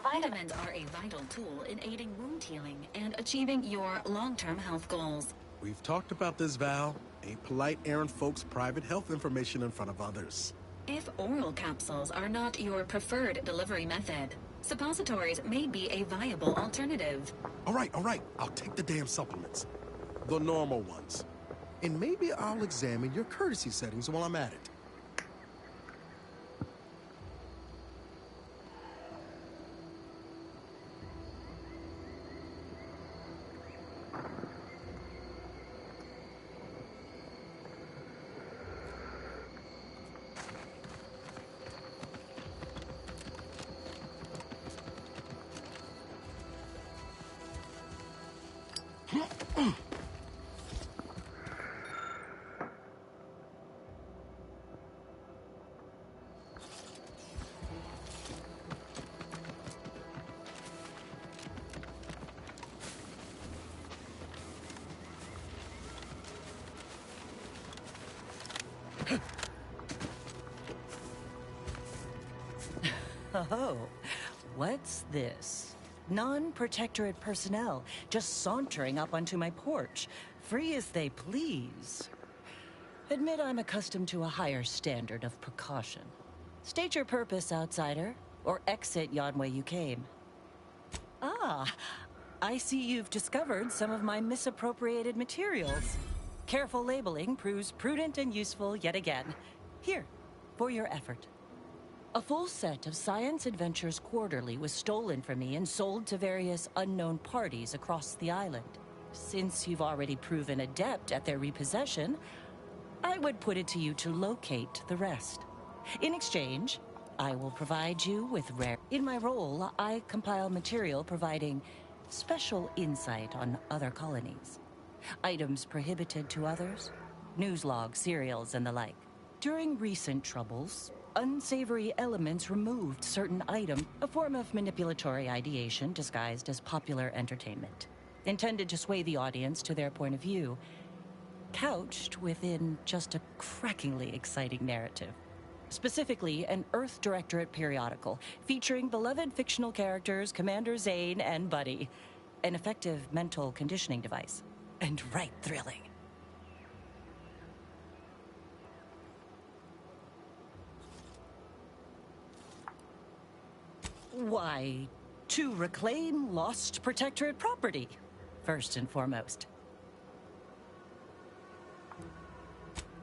Vitamins are a vital tool in aiding wound healing and achieving your long-term health goals. We've talked about this, Val. Ain't polite airing folks' private health information in front of others. If oral capsules are not your preferred delivery method, suppositories may be a viable alternative. All right. I'll take the damn supplements. The normal ones. And maybe I'll examine your courtesy settings while I'm at it. Oh, what's this? Non-protectorate personnel just sauntering up onto my porch, free as they please. Admit I'm accustomed to a higher standard of precaution. State your purpose, outsider, or exit yon way you came. Ah, I see you've discovered some of my misappropriated materials. Careful labeling proves prudent and useful yet again. Here, for your effort. A full set of Science Adventures Quarterly was stolen from me and sold to various unknown parties across the island. Since you've already proven adept at their repossession, I would put it to you to locate the rest. In exchange, I will provide you with rare... In my role, I compile material providing special insight on other colonies. Items prohibited to others, news logs, serials, and the like. During recent troubles, unsavory elements removed certain items, a form of manipulatory ideation disguised as popular entertainment, intended to sway the audience to their point of view, couched within just a crackingly exciting narrative. Specifically, an Earth Directorate periodical featuring beloved fictional characters Commander Zane and Buddy. An effective mental conditioning device. And right thrilling. Why, to reclaim lost Protectorate property, first and foremost.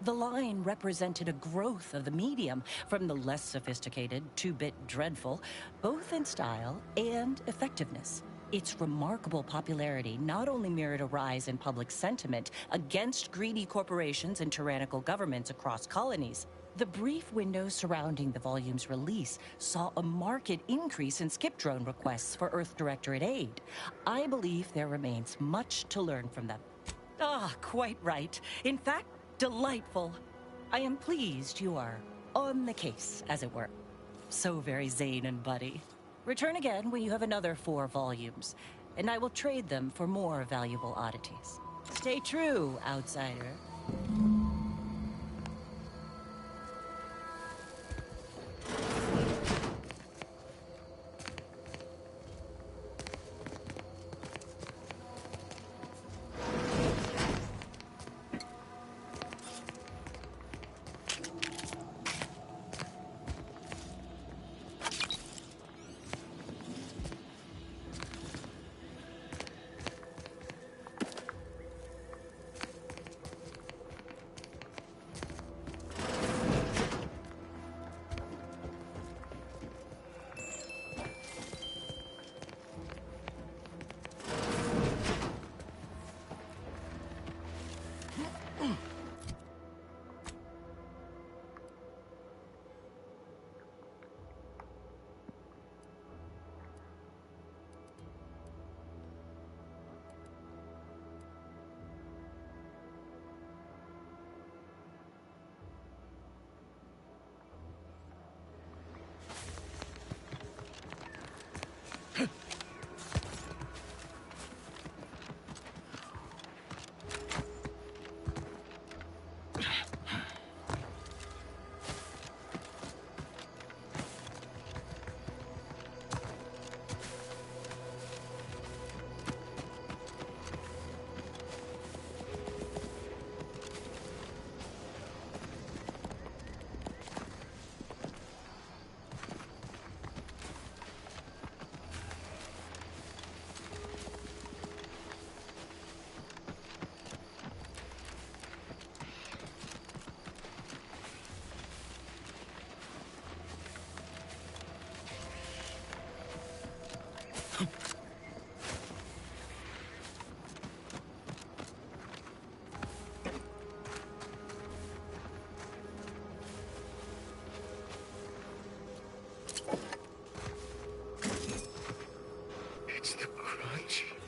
The line represented a growth of the medium from the less sophisticated 2-bit dreadful, both in style and effectiveness. Its remarkable popularity not only mirrored a rise in public sentiment against greedy corporations and tyrannical governments across colonies. The brief window surrounding the volume's release saw a marked increase in skip drone requests for Earth Directorate aid. I believe there remains much to learn from them. Ah, quite right. In fact, delightful. I am pleased you are on the case, as it were. So very Zane and Buddy. Return again when you have another 4 volumes, and I will trade them for more valuable oddities. Stay true, outsider.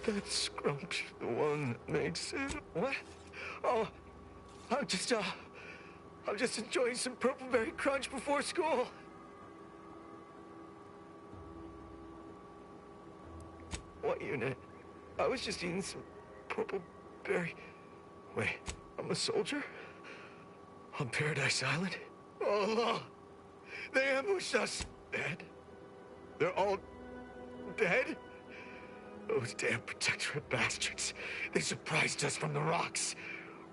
That's Scrumpy, the one that makes it. What? Oh, I'm just enjoying some Purpleberry Crunch before school. What unit? I was just eating some Purpleberry... Wait, I'm a soldier? On Paradise Island? Oh, no. They ambushed us. Dead? They're all dead? Those damn Protectorate bastards. They surprised us from the rocks.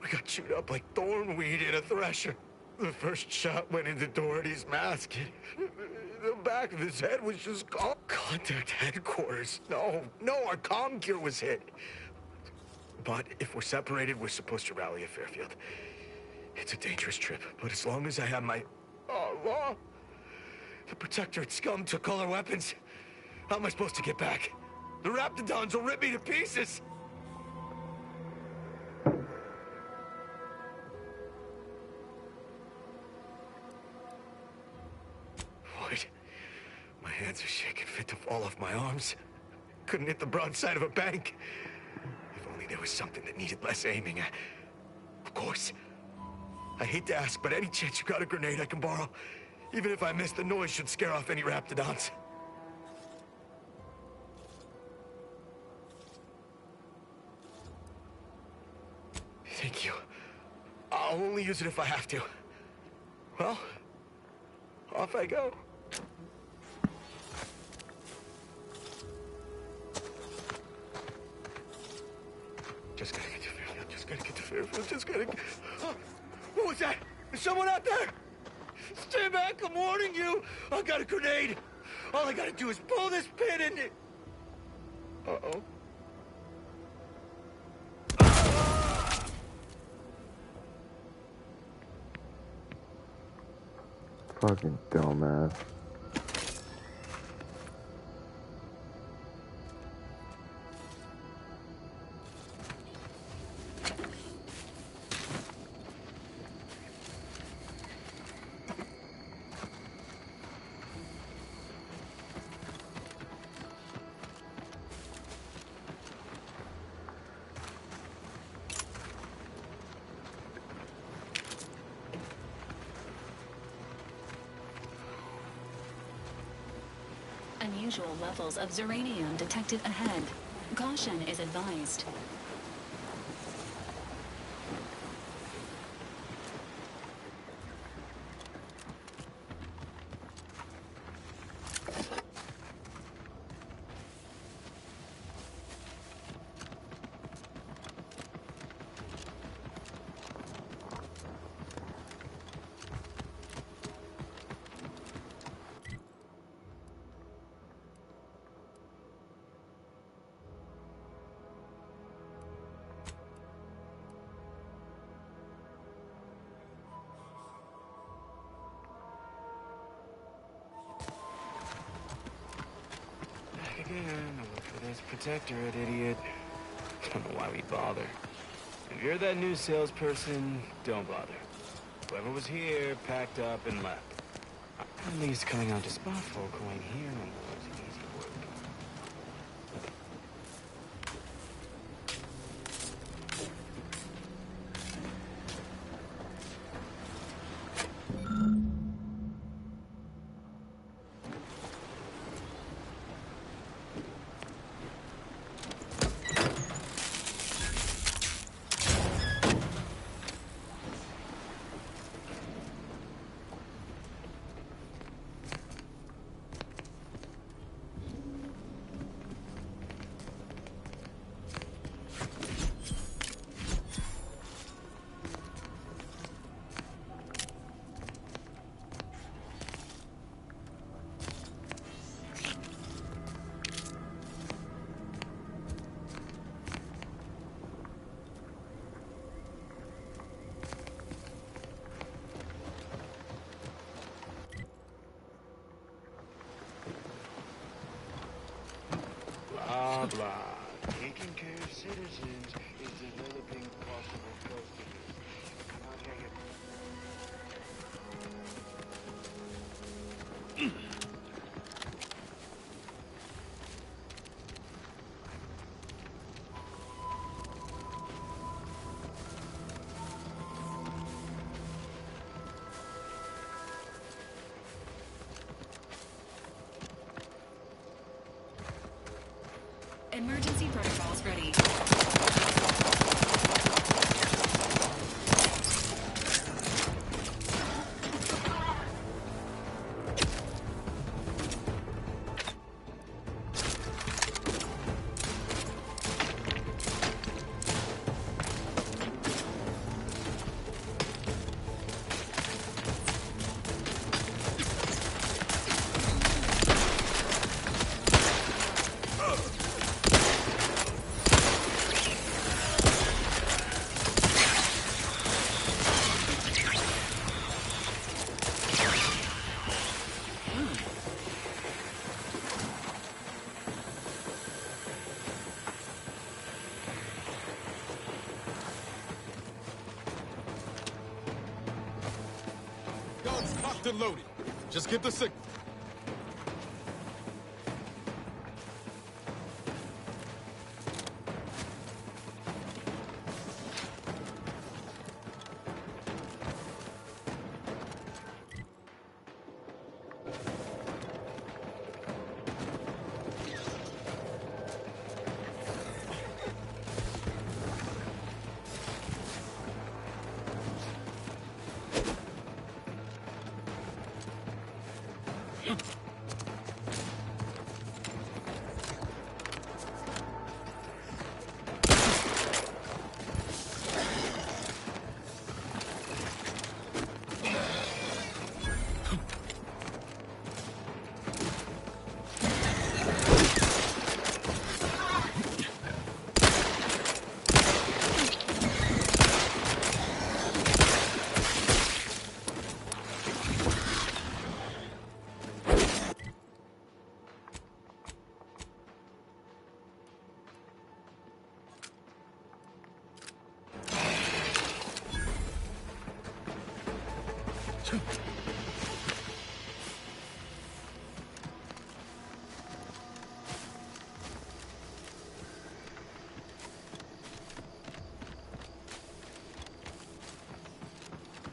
I got chewed up like thornweed in a thresher. The first shot went into Doherty's mask. The back of his head was just gone. Contact headquarters. No, our comm gear was hit. But if we're separated, we're supposed to rally at Fairfield. It's a dangerous trip, but as long as I have my... Oh, law! The Protectorate scum took all our weapons. How am I supposed to get back? The Raptidons will rip me to pieces! Void. My hands are shaking fit to fall off my arms. Couldn't hit the broadside of a bank. If only there was something that needed less aiming. Of course. I hate to ask, but any chance you got a grenade I can borrow? Even if I miss, the noise should scare off any Raptidons. Thank you. I'll only use it if I have to. Well, off I go. Just gotta get to Fairfield, just gotta get to Fairfield, just gotta get... Oh, what was that? Is someone out there? Stay back, I'm warning you! I got a grenade! All I gotta do is pull this pin and... Uh-oh. Fucking dumbass. Unusual levels of Zeranium detected ahead. Caution is advised. Again, look for this Protectorate, idiot. Don't know why we bother. If you're that new salesperson, don't bother. Whoever was here packed up and left. At least coming out to spot folk who ain't here no more is easy work. Blah, blah. Taking care of citizens is developing possible customers. I'll take it. Emergency protocols ready. and loading. Just get the signal.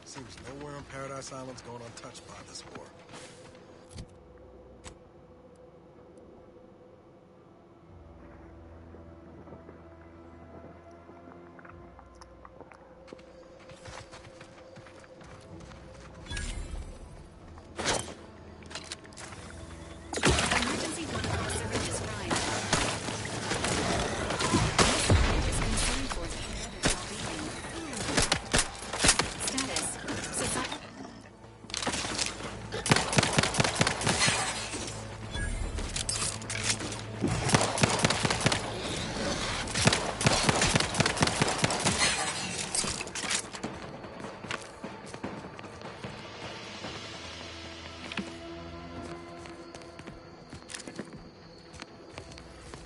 Seems nowhere on Paradise Island's going untouched by this war. Emergency protocol syringe is fried. Is concerned for Commander's well-being. Status. Society.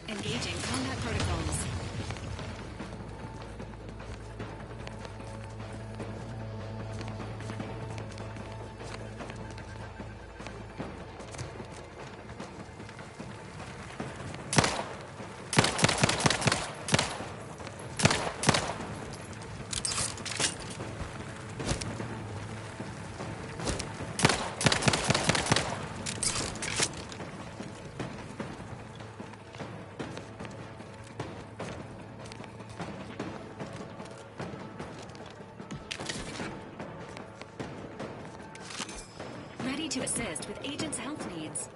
Engaging combat protocols. Ready to assist with agent's health needs.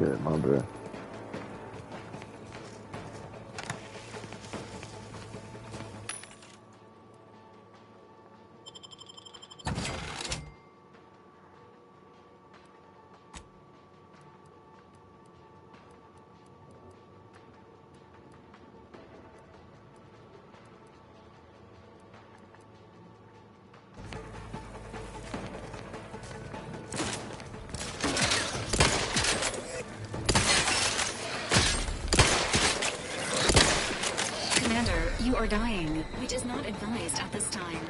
Shit, my bad. Commander, you are dying, which is not advised at this time.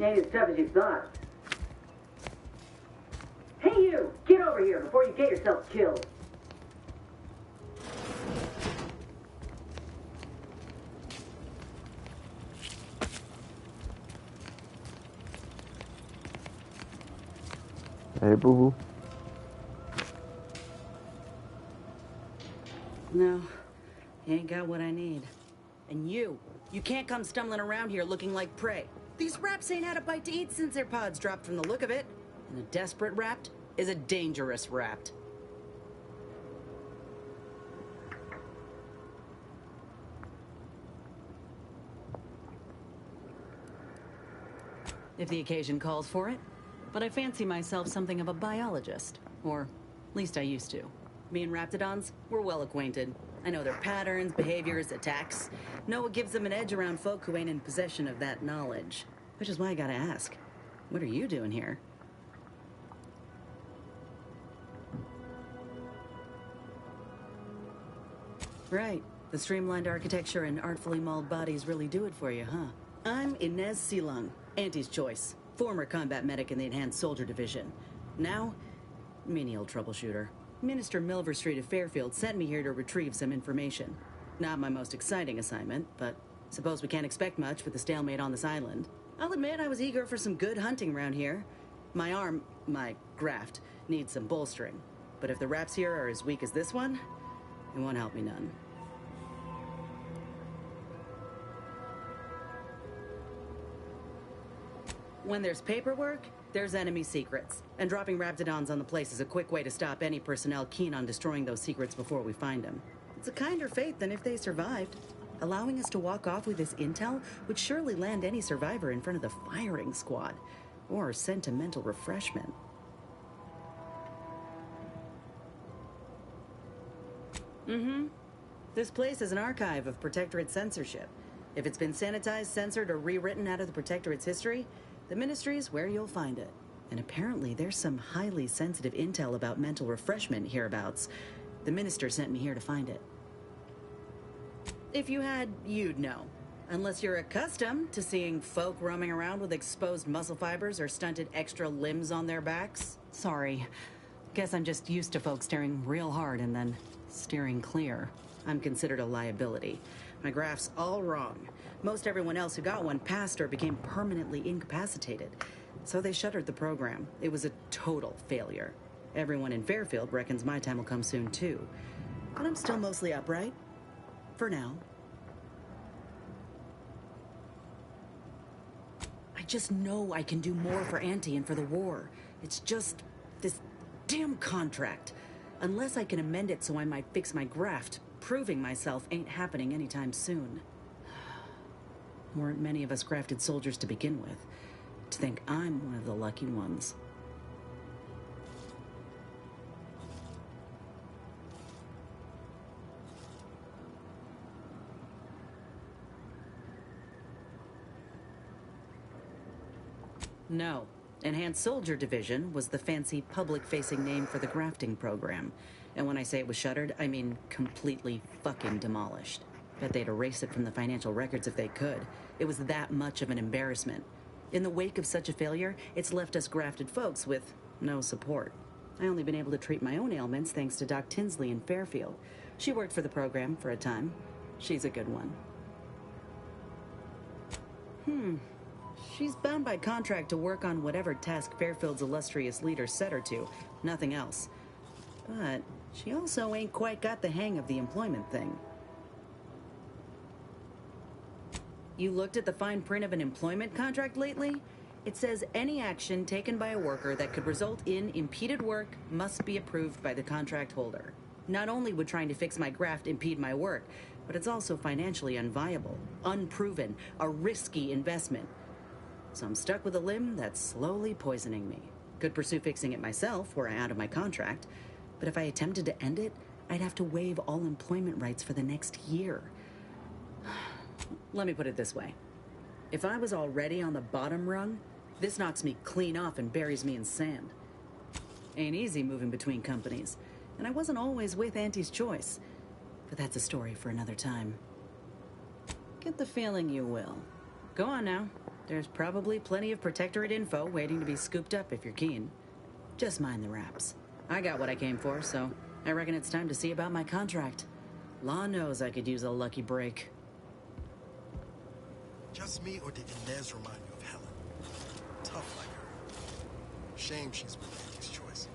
Ain't as tough as you thought. Hey you! Get over here before you get yourself killed. Hey, boo-boo. No, you ain't got what I need. And you can't come stumbling around here looking like prey. These raps ain't had a bite to eat since their pods dropped from the look of it. And a desperate rapt is a dangerous rapt. If the occasion calls for it. But I fancy myself something of a biologist. Or, at least I used to. Me and Raptidons, we're well acquainted. I know their patterns, behaviors, attacks. Know what gives them an edge around folk who ain't in possession of that knowledge. Which is why I gotta ask, what are you doing here? Right. The streamlined architecture and artfully mauled bodies really do it for you, huh? I'm Inez Silung, Auntie's choice. Former combat medic in the Enhanced Soldier Division. Now, menial troubleshooter. Minister Milverstreet of Fairfield sent me here to retrieve some information. Not my most exciting assignment, but suppose we can't expect much with the stalemate on this island. I'll admit I was eager for some good hunting around here. My arm, my graft, needs some bolstering. But if the raps here are as weak as this one, it won't help me none. When there's paperwork, there's enemy secrets. And dropping Raptidons on the place is a quick way to stop any personnel keen on destroying those secrets before we find them. It's a kinder fate than if they survived. Allowing us to walk off with this intel would surely land any survivor in front of the firing squad. Or sentimental refreshment. This place is an archive of Protectorate censorship. If it's been sanitized, censored, or rewritten out of the Protectorate's history, the Ministry's where you'll find it. And apparently there's some highly sensitive intel about mental refreshment hereabouts. The Minister sent me here to find it. If you had, you'd know. Unless you're accustomed to seeing folk roaming around with exposed muscle fibers or stunted extra limbs on their backs. Sorry. Guess I'm just used to folks staring real hard and then steering clear. I'm considered a liability. My graph's all wrong. Most everyone else who got one passed or became permanently incapacitated. So they shuttered the program. It was a total failure. Everyone in Fairfield reckons my time will come soon too. But I'm still mostly upright. For now. I just know I can do more for Auntie and for the war. It's just this damn contract. Unless I can amend it so I might fix my graft, proving myself ain't happening anytime soon. Weren't many of us grafted soldiers to begin with. To think I'm one of the lucky ones. No. Enhanced Soldier Division was the fancy public-facing name for the grafting program. And when I say it was shuttered, I mean completely fucking demolished. Bet they'd erase it from the financial records if they could. It was that much of an embarrassment. In the wake of such a failure, it's left us grafted folks with no support. I only been able to treat my own ailments thanks to Doc Tinsley in Fairfield. She worked for the program for a time. She's a good one. She's bound by contract to work on whatever task Fairfield's illustrious leader set her to. Nothing else. But she also ain't quite got the hang of the employment thing. You looked at the fine print of an employment contract lately? It says any action taken by a worker that could result in impeded work must be approved by the contract holder. Not only would trying to fix my graft impede my work, but it's also financially unviable, unproven, a risky investment. So I'm stuck with a limb that's slowly poisoning me. Could pursue fixing it myself were I out of my contract, but if I attempted to end it, I'd have to waive all employment rights for the next year. Let me put it this way. If I was already on the bottom rung, this knocks me clean off and buries me in sand. Ain't easy moving between companies, and I wasn't always with Auntie's choice. But that's a story for another time. Get the feeling you will. Go on now. There's probably plenty of Protectorate info waiting to be scooped up if you're keen. Just mind the wraps. I got what I came for, so I reckon it's time to see about my contract. Law knows I could use a lucky break. Just me, or did Inez remind you of Helen? Tough like her. Shame she's Milady's choice.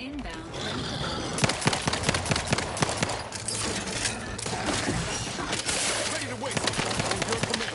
Inbound. Ready to wait. On your command.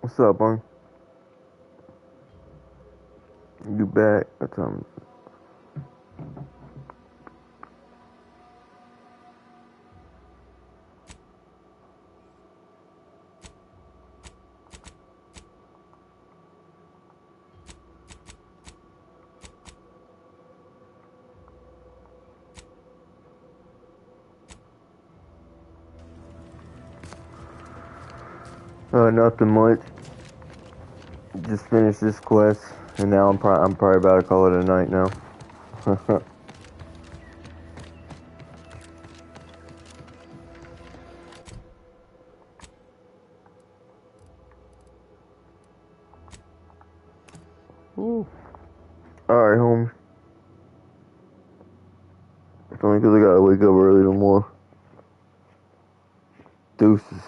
What's up, man? You back? That's nothing much. Just finished this quest, and now I'm probably about to call it a night now. Ooh. Alright, homie. It's only 'cause I gotta wake up early tomorrow. Deuces.